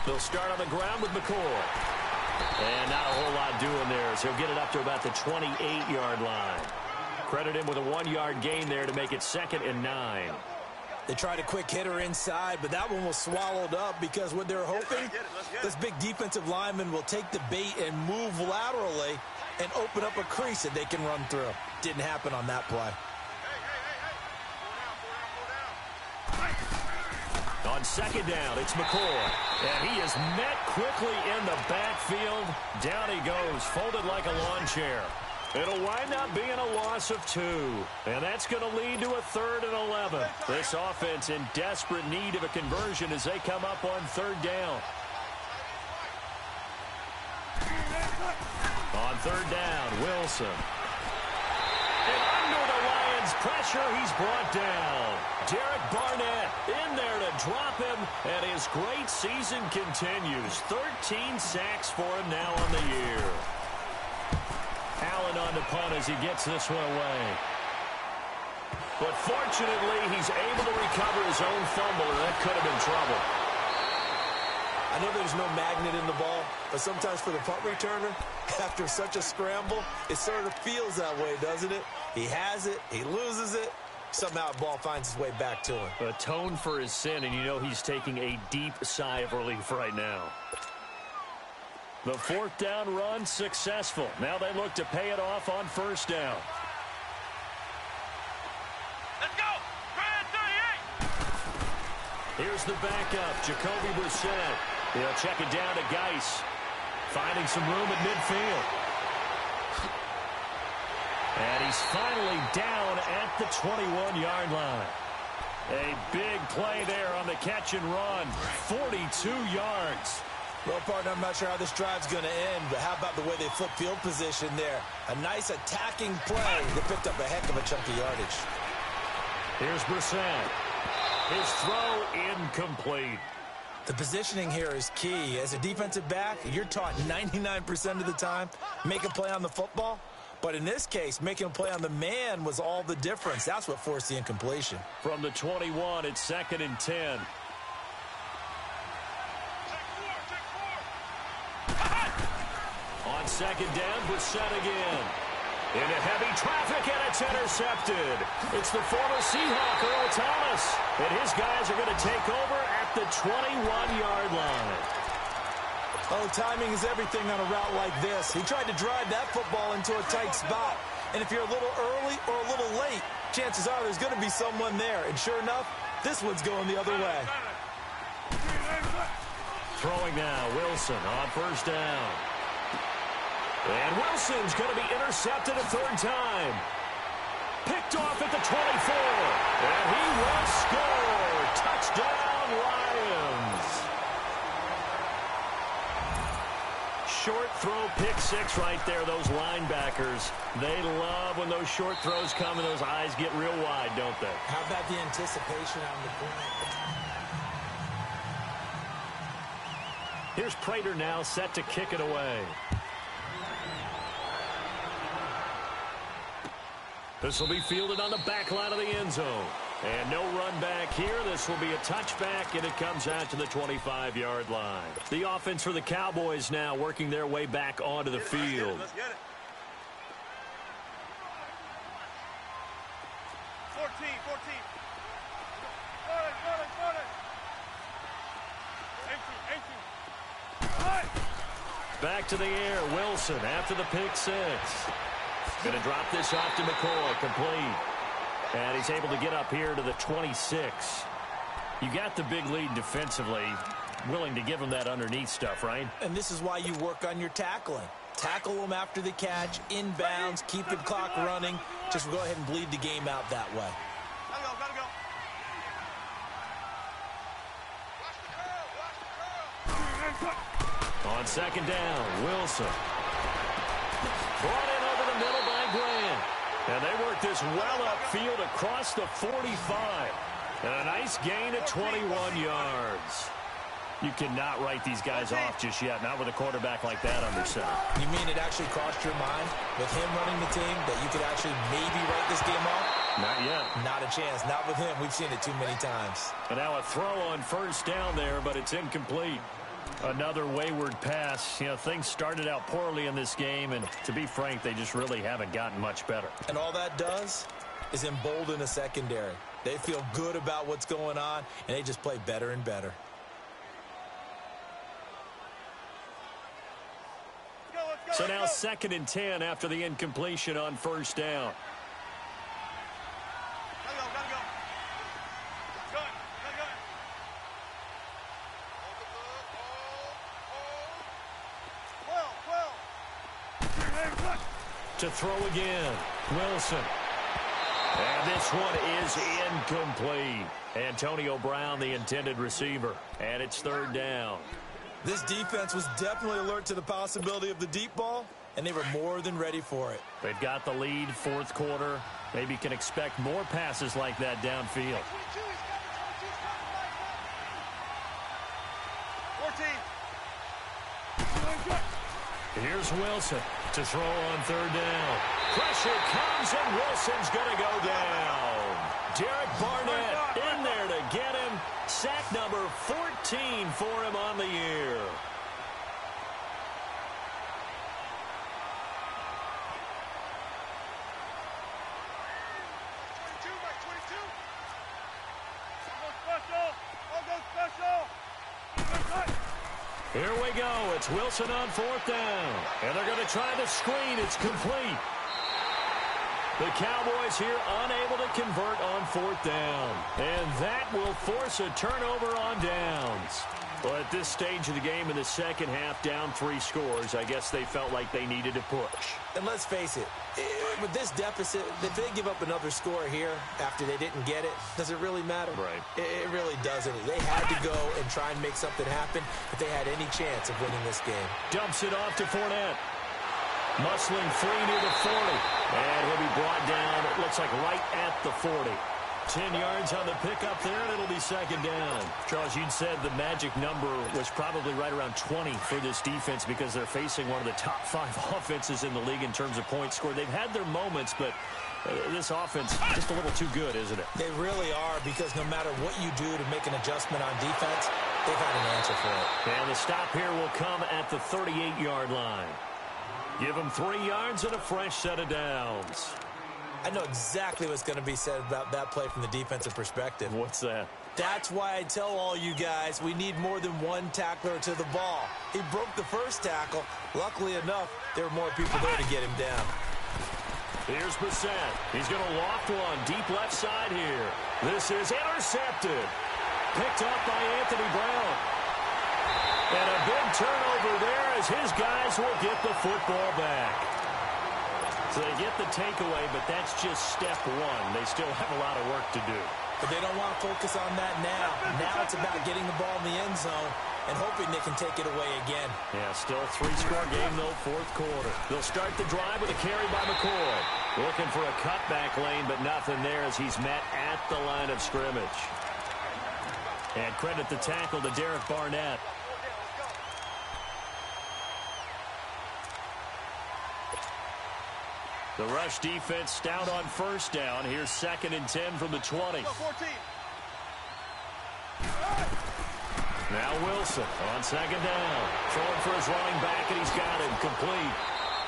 They'll start on the ground with McCoy. And not a whole lot doing there as he'll get it up to about the 28-yard line. Credit him with a 1-yard gain there to make it 2nd and 9. They tried a quick hitter inside, but that one was swallowed up because what they're hoping, this big defensive lineman will take the bait and move laterally and open up a crease that they can run through. Didn't happen on that play. On 2nd down, it's McCoy. And he is met quickly in the backfield. Down he goes, folded like a lawn chair. It'll wind up being a loss of 2. And that's going to lead to a 3rd and 11. This offense in desperate need of a conversion as they come up on 3rd down. On 3rd down, Wilson. And under the Lions' pressure, he's brought down. Derek Barnett in there to drop him, and his great season continues. 13 sacks for him now on the year. Allen on the punt as he gets this one away. But fortunately, he's able to recover his own fumble, and that could have been trouble. I know there's no magnet in the ball, but sometimes for the punt returner, after such a scramble, it sort of feels that way, doesn't it? He has it, he loses it, somehow the ball finds its way back to him. Atone for his sin, and you know he's taking a deep sigh of relief right now. The 4th down run successful. Now they look to pay it off on 1st down. Let's go! Grand 38! Here's the backup, Jacoby Brissett. He'll check it down to Geis. Finding some room at midfield. And he's finally down at the 21-yard line. A big play there on the catch and run. 42 yards. Well, partner, I'm not sure how this drive's going to end, but how about the way they flip field position there? A nice attacking play that picked up a heck of a chunk of yardage. Here's Brissett. His throw incomplete. The positioning here is key. As a defensive back, you're taught 99% of the time, make a play on the football. But in this case, making a play on the man was all the difference. That's what forced the incompletion. From the 21, it's 2nd and 10. On 2nd down, Brissett again. Into heavy traffic, and it's intercepted. It's the former Seahawk, Earl Thomas. And his guys are going to take over at the 21-yard line. Oh, timing is everything on a route like this. He tried to drive that football into a tight spot. And if you're a little early or a little late, chances are there's going to be someone there. And sure enough, this one's going the other way. Throwing now, Wilson on first down. And Wilson's going to be intercepted a third time. Picked off at the 24. And he will score. Touchdown, Lions. Short throw, pick six right there. Those linebackers, they love when those short throws come and those eyes get real wide, don't they? How about the anticipation on the point? Here's Prater now set to kick it away. This will be fielded on the back line of the end zone. And no run back here. This will be a touchback, and it comes out to the 25-yard line. The offense for the Cowboys now working their way back onto the field. Let's get it. 14. Back to the air, Wilson after the pick six. Going to drop this off to McCoy, complete. And he's able to get up here to the 26. You got the big lead defensively, willing to give him that underneath stuff, right? And this is why you work on your tackling. Tackle them after the catch, inbounds, keep the clock running. Just go ahead and bleed the game out that way. Gotta go. On second down, Wilson. Brought in over the middle by Grant. And they work this well upfield across the 45. And a nice gain of 21 yards. You cannot write these guys off just yet, not with a quarterback like that under center. You mean it actually crossed your mind with him running the team that you could actually maybe write this game off? Not yet. Not a chance. Not with him. We've seen it too many times. And now a throw on first down there, but it's incomplete. Another wayward pass. You know, things started out poorly in this game, and to be frank, they just really haven't gotten much better. And all that does is embolden a secondary. They feel good about what's going on, and they just play better and better. So now 2nd and 10 after the incompletion on first down. Gotta go. To throw again, Wilson. And this one is incomplete. Antonio Brown, the intended receiver. And it's 3rd down. This defense was definitely alert to the possibility of the deep ball, and they were more than ready for it. They've got the lead, 4th quarter. Maybe can expect more passes like that downfield. 14. Here's Wilson to throw on 3rd down. Pressure comes, and Wilson's going to go down. Derek Barnett in there to get him. Sack number 14 for him on the year. Here we go. It's Wilson on 4th down. And they're going to try the screen. It's complete. The Cowboys here unable to convert on 4th down. And that will force a turnover on downs. Well, at this stage of the game in the second half, down 3 scores, I guess they felt like they needed to push. And let's face it, with this deficit, if they give up another score here after they didn't get it, does it really matter? Right. It really doesn't. They had to go and try and make something happen if they had any chance of winning this game. Dumps it off to Fournette. Muscling free near the 40. And he'll be brought down, it looks like right at the 40. 10 yards on the pickup there, and it'll be 2nd down. Charles, you'd said the magic number was probably right around 20 for this defense because they're facing one of the top 5 offenses in the league in terms of points scored. They've had their moments, but this offense just a little too good, isn't it? They really are, because no matter what you do to make an adjustment on defense, they've had an answer for it. And the stop here will come at the 38-yard line. Give him 3 yards and a fresh set of downs. I know exactly what's going to be said about that play from the defensive perspective. What's that? That's why I tell all you guys we need more than one tackler to the ball. He broke the first tackle. Luckily enough, there were more people there to get him down. Here's Brissett. He's going to loft one deep left side here. This is intercepted. Picked up by Anthony Brown. And a big turnover there as his guys will get the football back. So they get the takeaway, but that's just step one. They still have a lot of work to do. But they don't want to focus on that now. Now it's about getting the ball in the end zone and hoping they can take it away again. Yeah, still a 3-score game, though, fourth quarter. They'll start the drive with a carry by McCoy. Looking for a cutback lane, but nothing there as he's met at the line of scrimmage. And credit the tackle to Derek Barnett. The rush defense stout on first down. Here's 2nd and 10 from the 20. Now Wilson on 2nd down. Throwing for his running back, and he's got him complete.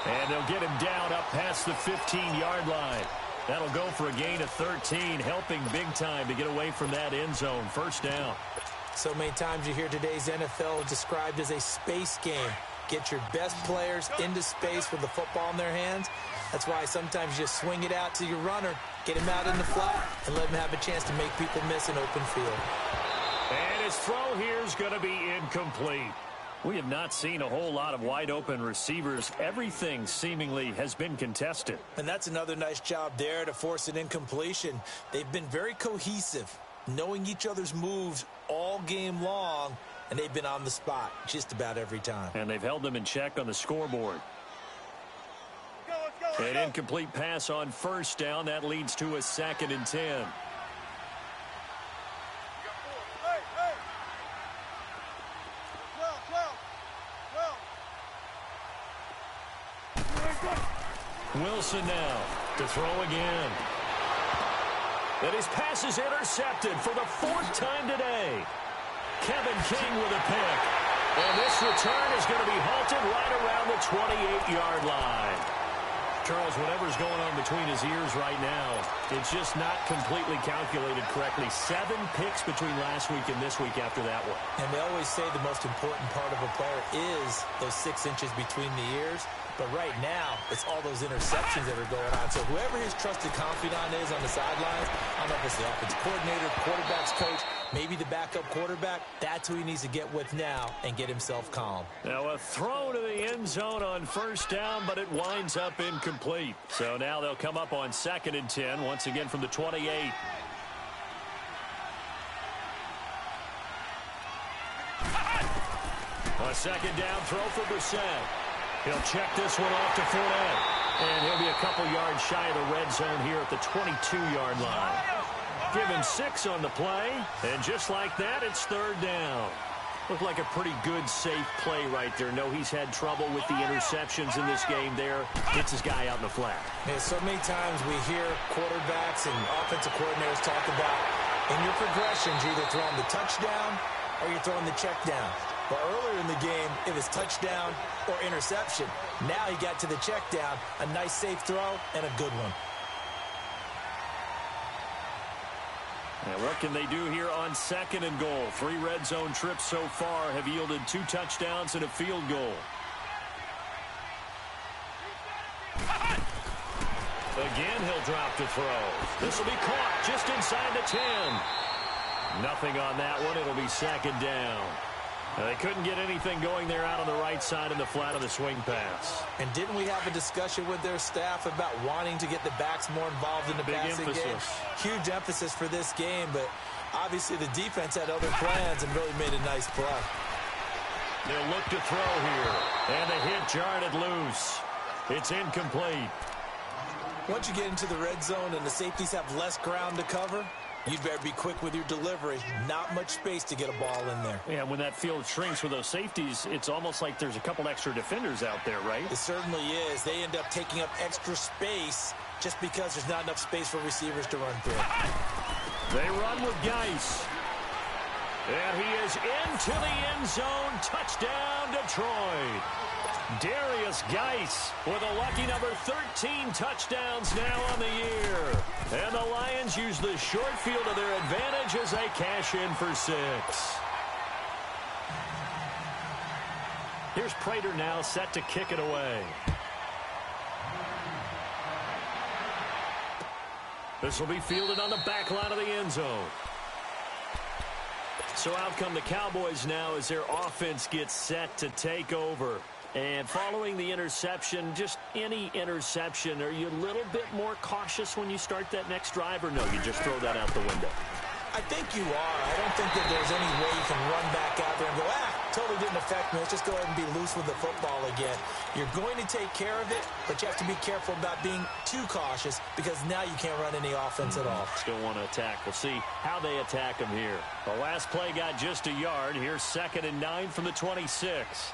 And they'll get him down up past the 15-yard line. That'll go for a gain of 13, helping big time to get away from that end zone. First down. So many times you hear today's NFL described as a space game. Get your best players into space with the football in their hands. That's why sometimes you just swing it out to your runner, get him out in the flat, and let him have a chance to make people miss an open field. And his throw here is going to be incomplete. We have not seen a whole lot of wide-open receivers. Everything seemingly has been contested. And that's another nice job there to force an incompletion. They've been very cohesive, knowing each other's moves all game long, and they've been on the spot just about every time. And they've held them in check on the scoreboard. An incomplete pass on first down. That leads to a 2nd and 10. Wilson now to throw again. And his pass is intercepted for the 4th time today. Kevin King with a pick. And this return is going to be halted right around the 28-yard line. Charles, whatever's going on between his ears right now, it's just not completely calculated correctly. 7 picks between last week and this week after that one. And they always say the most important part of a player is those 6 inches between the ears. But right now, it's all those interceptions that are going on. So whoever his trusted confidant is on the sidelines, I don't know if it's the offensive coordinator, quarterback's coach, maybe the backup quarterback, that's who he needs to get with now and get himself calm. Now a throw to the end zone on first down, but it winds up incomplete. So now they'll come up on 2nd and 10, once again from the 28. A 2nd down throw for Brissett. He'll check this one off to Fournette. And he'll be a couple yards shy of the red zone here at the 22-yard line. Give him 6 on the play. And just like that, it's 3rd down. Looked like a pretty good, safe play right there. No, he's had trouble with the interceptions in this game there. Gets his guy out in the flat. Man, so many times we hear quarterbacks and offensive coordinators talk about in your progressions, you're either throwing the touchdown or you're throwing the check down. But earlier in the game, it was touchdown or interception. Now he got to the check down, a nice safe throw, and a good one. And what can they do here on 2nd and goal? 3 red zone trips so far have yielded 2 touchdowns and a field goal. Again, he'll drop to throw. This will be caught just inside the 10. Nothing on that one. It'll be 2nd down. They couldn't get anything going there out on the right side in the flat of the swing pass. And didn't we have a discussion with their staff about wanting to get the backs more involved in the passing game? Huge emphasis for this game, but obviously the defense had other plans and really made a nice play. They'll look to throw here, and the hit jarred it loose. It's incomplete. Once you get into the red zone and the safeties have less ground to cover, you'd better be quick with your delivery. Not much space to get a ball in there. Yeah, when that field shrinks with those safeties, it's almost like there's a couple extra defenders out there, right? It certainly is. They end up taking up extra space just because there's not enough space for receivers to run through. They run with Geis. And he is into the end zone. Touchdown, Detroit. Darius Geis with a lucky number 13 touchdowns now on the year. And the Lions use the short field to their advantage as they cash in for 6. Here's Prater now set to kick it away. This will be fielded on the back line of the end zone. So out come the Cowboys now as their offense gets set to take over. And following the interception, just any interception, are you a little bit more cautious when you start that next drive, or no, you just throw that out the window? I think you are. I don't think that there's any way you can run back out there and go, totally didn't affect me. Let's just go ahead and be loose with the football again. You're going to take care of it, but you have to be careful about being too cautious because now you can't run any offense at all. Still want to attack. We'll see how they attack them here. The last play got just a yard. Here's 2nd and 9 from the 26.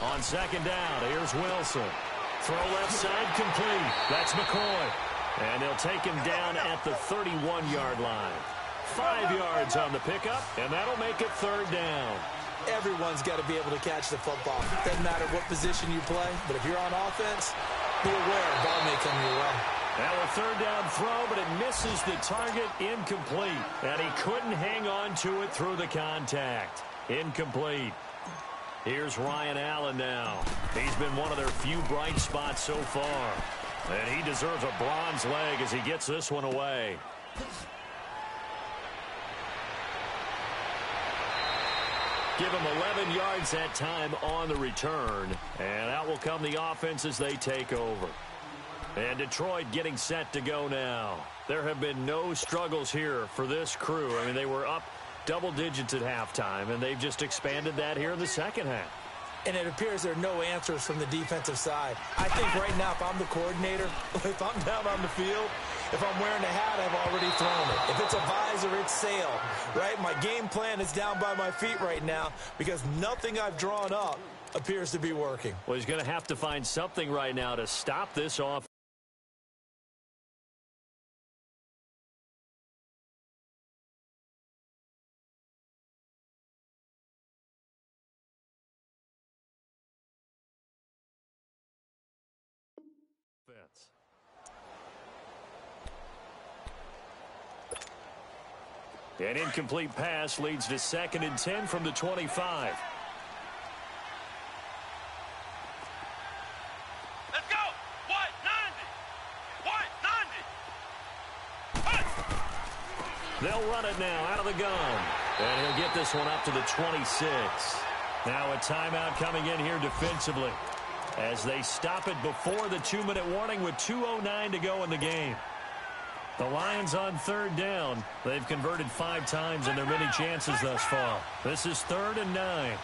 On 2nd down, here's Wilson. Throw left side complete. That's McCoy. And they'll take him down at the 31-yard line. 5 yards on the pickup, and that'll make it 3rd down. Everyone's got to be able to catch the football. Doesn't matter what position you play, but if you're on offense, be aware the ball may come your way. Now a 3rd down throw, but it misses the target, incomplete. And he couldn't hang on to it through the contact. Incomplete. Here's Ryan Allen now. He's been one of their few bright spots so far. And he deserves a bronze leg as he gets this one away. Give him 11 yards that time on the return. And out will come the offense as they take over. And Detroit getting set to go now. There have been no struggles here for this crew. I mean, they were up double digits at halftime, and they've just expanded that here in the second half. And it appears there are no answers from the defensive side. I think right now, if I'm the coordinator, if I'm down on the field, if I'm wearing a hat, I've already thrown it. If it's a visor, it's sail, right? My game plan is down by my feet right now because nothing I've drawn up appears to be working. Well, he's going to have to find something right now to stop this off. An incomplete pass leads to 2nd and 10 from the 25. Let's go. What? 90. What? 90. They'll run it now out of the gun. And he'll get this one up to the 26. Now a timeout coming in here defensively as they stop it before the 2-minute warning with 2:09 to go in the game. The Lions on 3rd down. They've converted 5 times in their many chances thus far. This is 3rd and 9.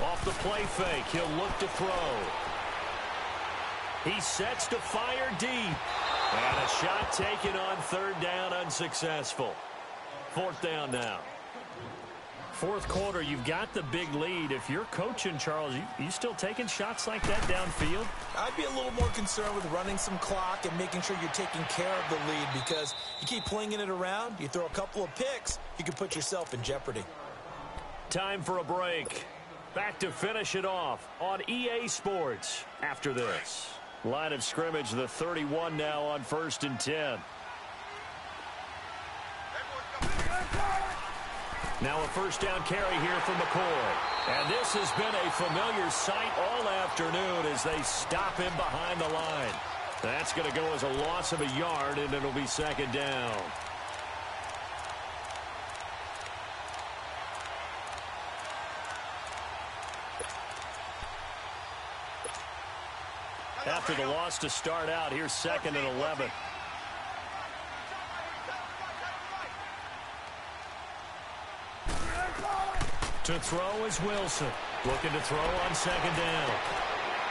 Off the play fake, he'll look to throw. He sets to fire deep. And a shot taken on 3rd down, unsuccessful. 4th down now. 4th quarter, you've got the big lead. If you're coaching, Charles, you still taking shots like that downfield? I'd be a little more concerned with running some clock and making sure you're taking care of the lead because you keep flinging it around, you throw a couple of picks, you can put yourself in jeopardy. Time for a break. Back to finish it off on EA Sports after this. Line of scrimmage, the 31 now on 1st and 10. Now a 1st down carry here from McCoy. And this has been a familiar sight all afternoon as they stop him behind the line. That's going to go as a loss of a yard, and it'll be 2nd down. After the loss to start out, here's 2nd and 11. To throw is Wilson. Looking to throw on 2nd down.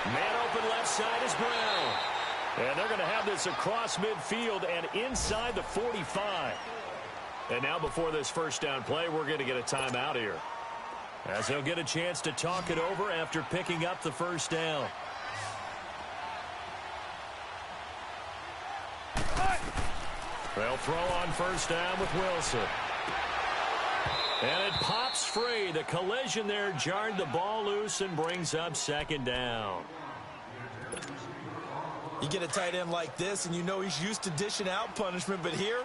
Man open left side is Brown. And they're going to have this across midfield and inside the 45. And now before this 1st down play, we're going to get a timeout here, as they'll get a chance to talk it over after picking up the 1st down. They'll throw on 1st down with Wilson. And it pops free. The collision there jarred the ball loose and brings up second down. You get a tight end like this, and you know he's used to dishing out punishment, but here,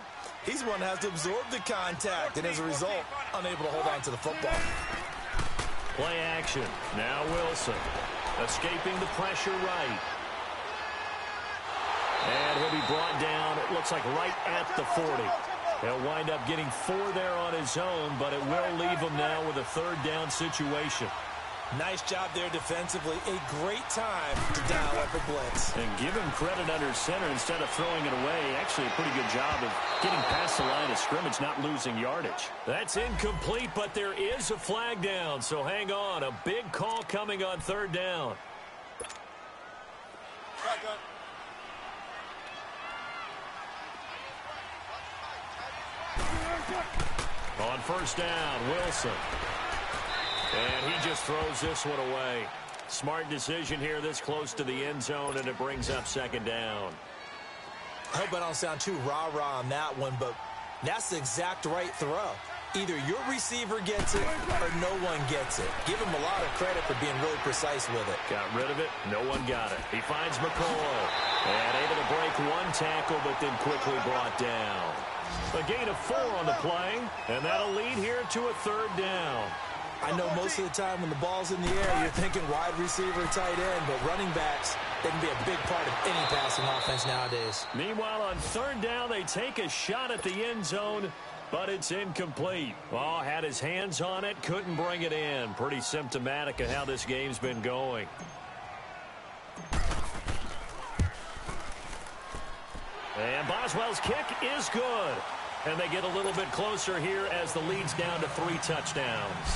he's one that has to absorb the contact, and as a result, unable to hold on to the football. Play action. Now Wilson. Escaping the pressure right. And he'll be brought down, it looks like right at the 40. He'll wind up getting 4 there on his own, but it will leave him now with a third down situation. Nice job there defensively. A great time to dial up a blitz. And give him credit under center instead of throwing it away. Actually a pretty good job of getting past the line of scrimmage, not losing yardage. That's incomplete, but there is a flag down, so hang on. A big call coming on third down. On first down, Wilson. And he just throws this one away. Smart decision here this close to the end zone, and it brings up second down. I hope I don't sound too rah-rah on that one, but that's the exact right throw. Either your receiver gets it or no one gets it. Give him a lot of credit for being really precise with it. Got rid of it. No one got it. He finds McCoy. And able to break one tackle, but then quickly brought down. A gain of 4 on the play, and that'll lead here to a third down. I know most of the time when the ball's in the air, you're thinking wide receiver, tight end, but running backs, they can be a big part of any passing offense nowadays. Meanwhile, on third down, they take a shot at the end zone, but it's incomplete. Oh, had his hands on it, couldn't bring it in. Pretty symptomatic of how this game's been going. And Boswell's kick is good. And they get a little bit closer here as the lead's down to 3 touchdowns.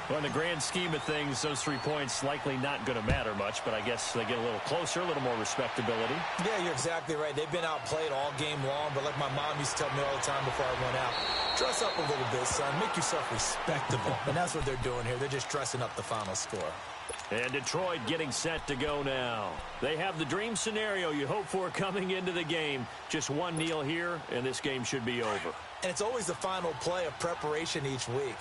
Well, in the grand scheme of things, those 3 points likely not going to matter much, but I guess they get a little closer, a little more respectability. Yeah, you're exactly right. They've been outplayed all game long, but like my mom used to tell me all the time before I went out, dress up a little bit, son. Make yourself respectable. And that's what they're doing here. They're just dressing up the final score. And Detroit getting set to go now. They have the dream scenario you hope for coming into the game. Just one kneel here, and this game should be over. And it's always the final play of preparation each week.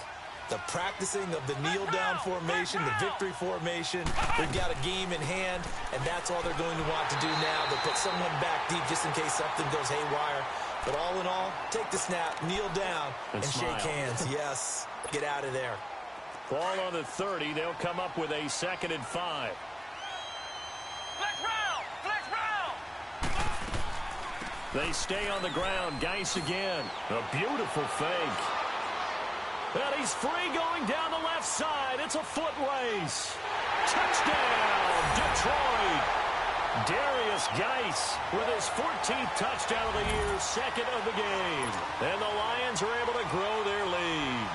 The practicing of the kneel-down formation, the victory formation. They've got a game in hand, and that's all they're going to want to do now. They'll put someone back deep just in case something goes haywire. But all in all, take the snap, kneel down, and shake hands. Yes, get out of there. Ball on the 30. They'll come up with a 2nd and 5. Flex round! Flex round! They stay on the ground. Geis again. A beautiful fake. And he's free going down the left side. It's a foot race. Touchdown, Detroit. Darius Geis with his 14th touchdown of the year, 2nd of the game. And the Lions are able to grow their lead.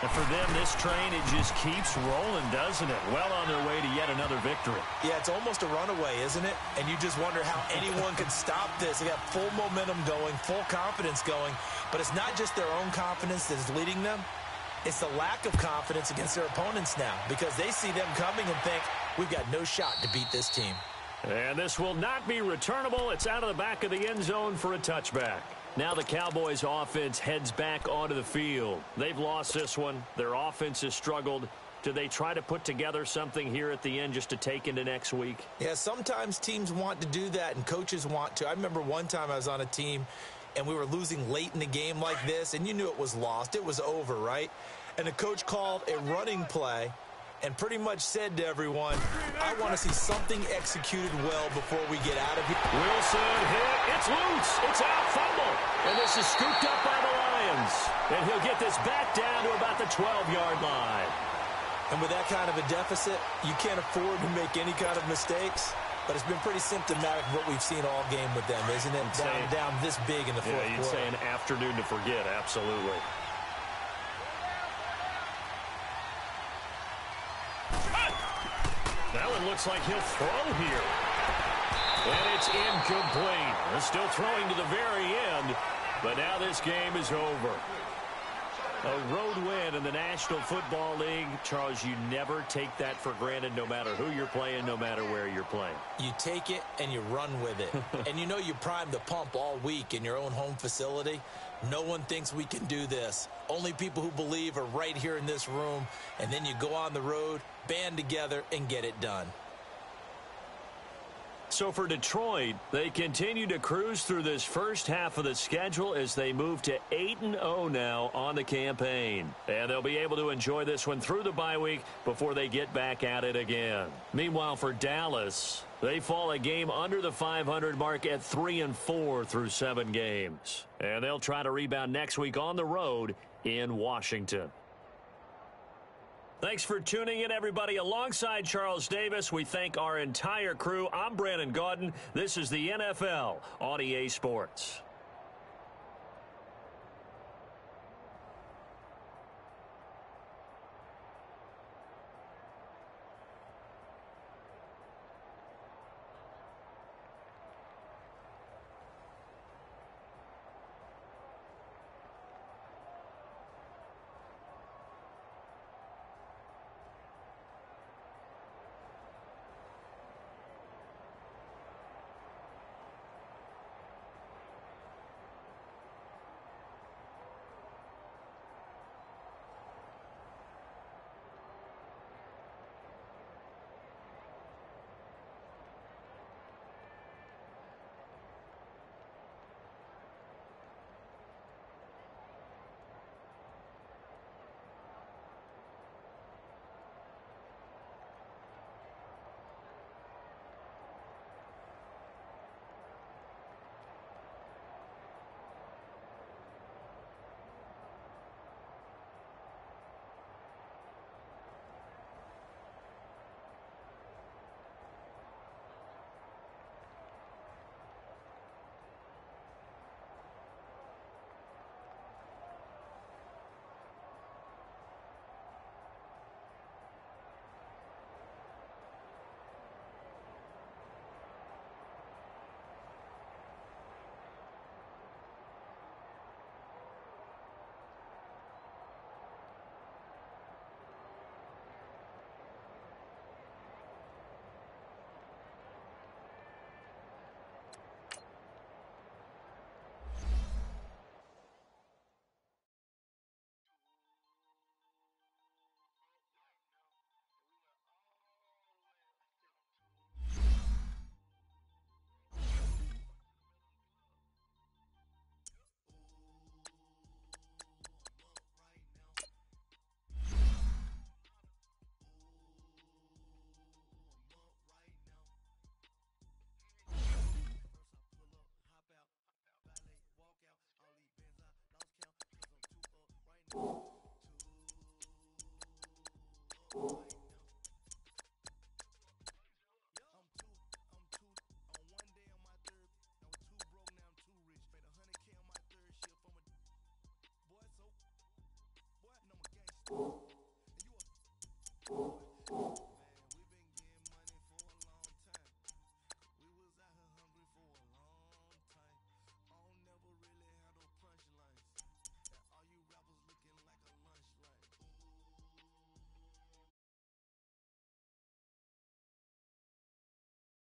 And for them, this train, it just keeps rolling, doesn't it? Well on their way to yet another victory. Yeah, it's almost a runaway, isn't it? And you just wonder how anyone could stop this. They got full momentum going, full confidence going. But it's not just their own confidence that is leading them. It's the lack of confidence against their opponents now because they see them coming and think, we've got no shot to beat this team. And this will not be returnable. It's out of the back of the end zone for a touchback. Now the Cowboys' offense heads back onto the field. They've lost this one. Their offense has struggled. Do they try to put together something here at the end just to take into next week? Yeah, sometimes teams want to do that and coaches want to. I remember one time I was on a team and we were losing late in the game like this, and you knew it was lost. It was over, right? And the coach called a running play and pretty much said to everyone, I want to see something executed well before we get out of here. Wilson hit. It's loose. It's out. Fumble. And this is scooped up by the Lions. And he'll get this back down to about the 12-yard line. And with that kind of a deficit, you can't afford to make any kind of mistakes. But it's been pretty symptomatic of what we've seen all game with them, isn't it? Down this big in the fourth quarter. Yeah, you'd say an afternoon to forget. Absolutely. That one looks like he'll throw here. And it's incomplete. They're still throwing to the very end, but now this game is over. A road win in the National Football League. Charles, you never take that for granted no matter who you're playing, no matter where you're playing. You take it and you run with it. And you know you primed the pump all week in your own home facility. No one thinks we can do this. Only people who believe are right here in this room. And then you go on the road, band together, and get it done. So for Detroit, they continue to cruise through this first half of the schedule as they move to 8-0 now on the campaign. And they'll be able to enjoy this one through the bye week before they get back at it again. Meanwhile, for Dallas, they fall a game under the 500 mark at 3-4 through 7 games. And they'll try to rebound next week on the road in Washington. Thanks for tuning in, everybody. Alongside Charles Davis, we thank our entire crew. I'm Brandon Gaudin. This is the NFL on EA Sports.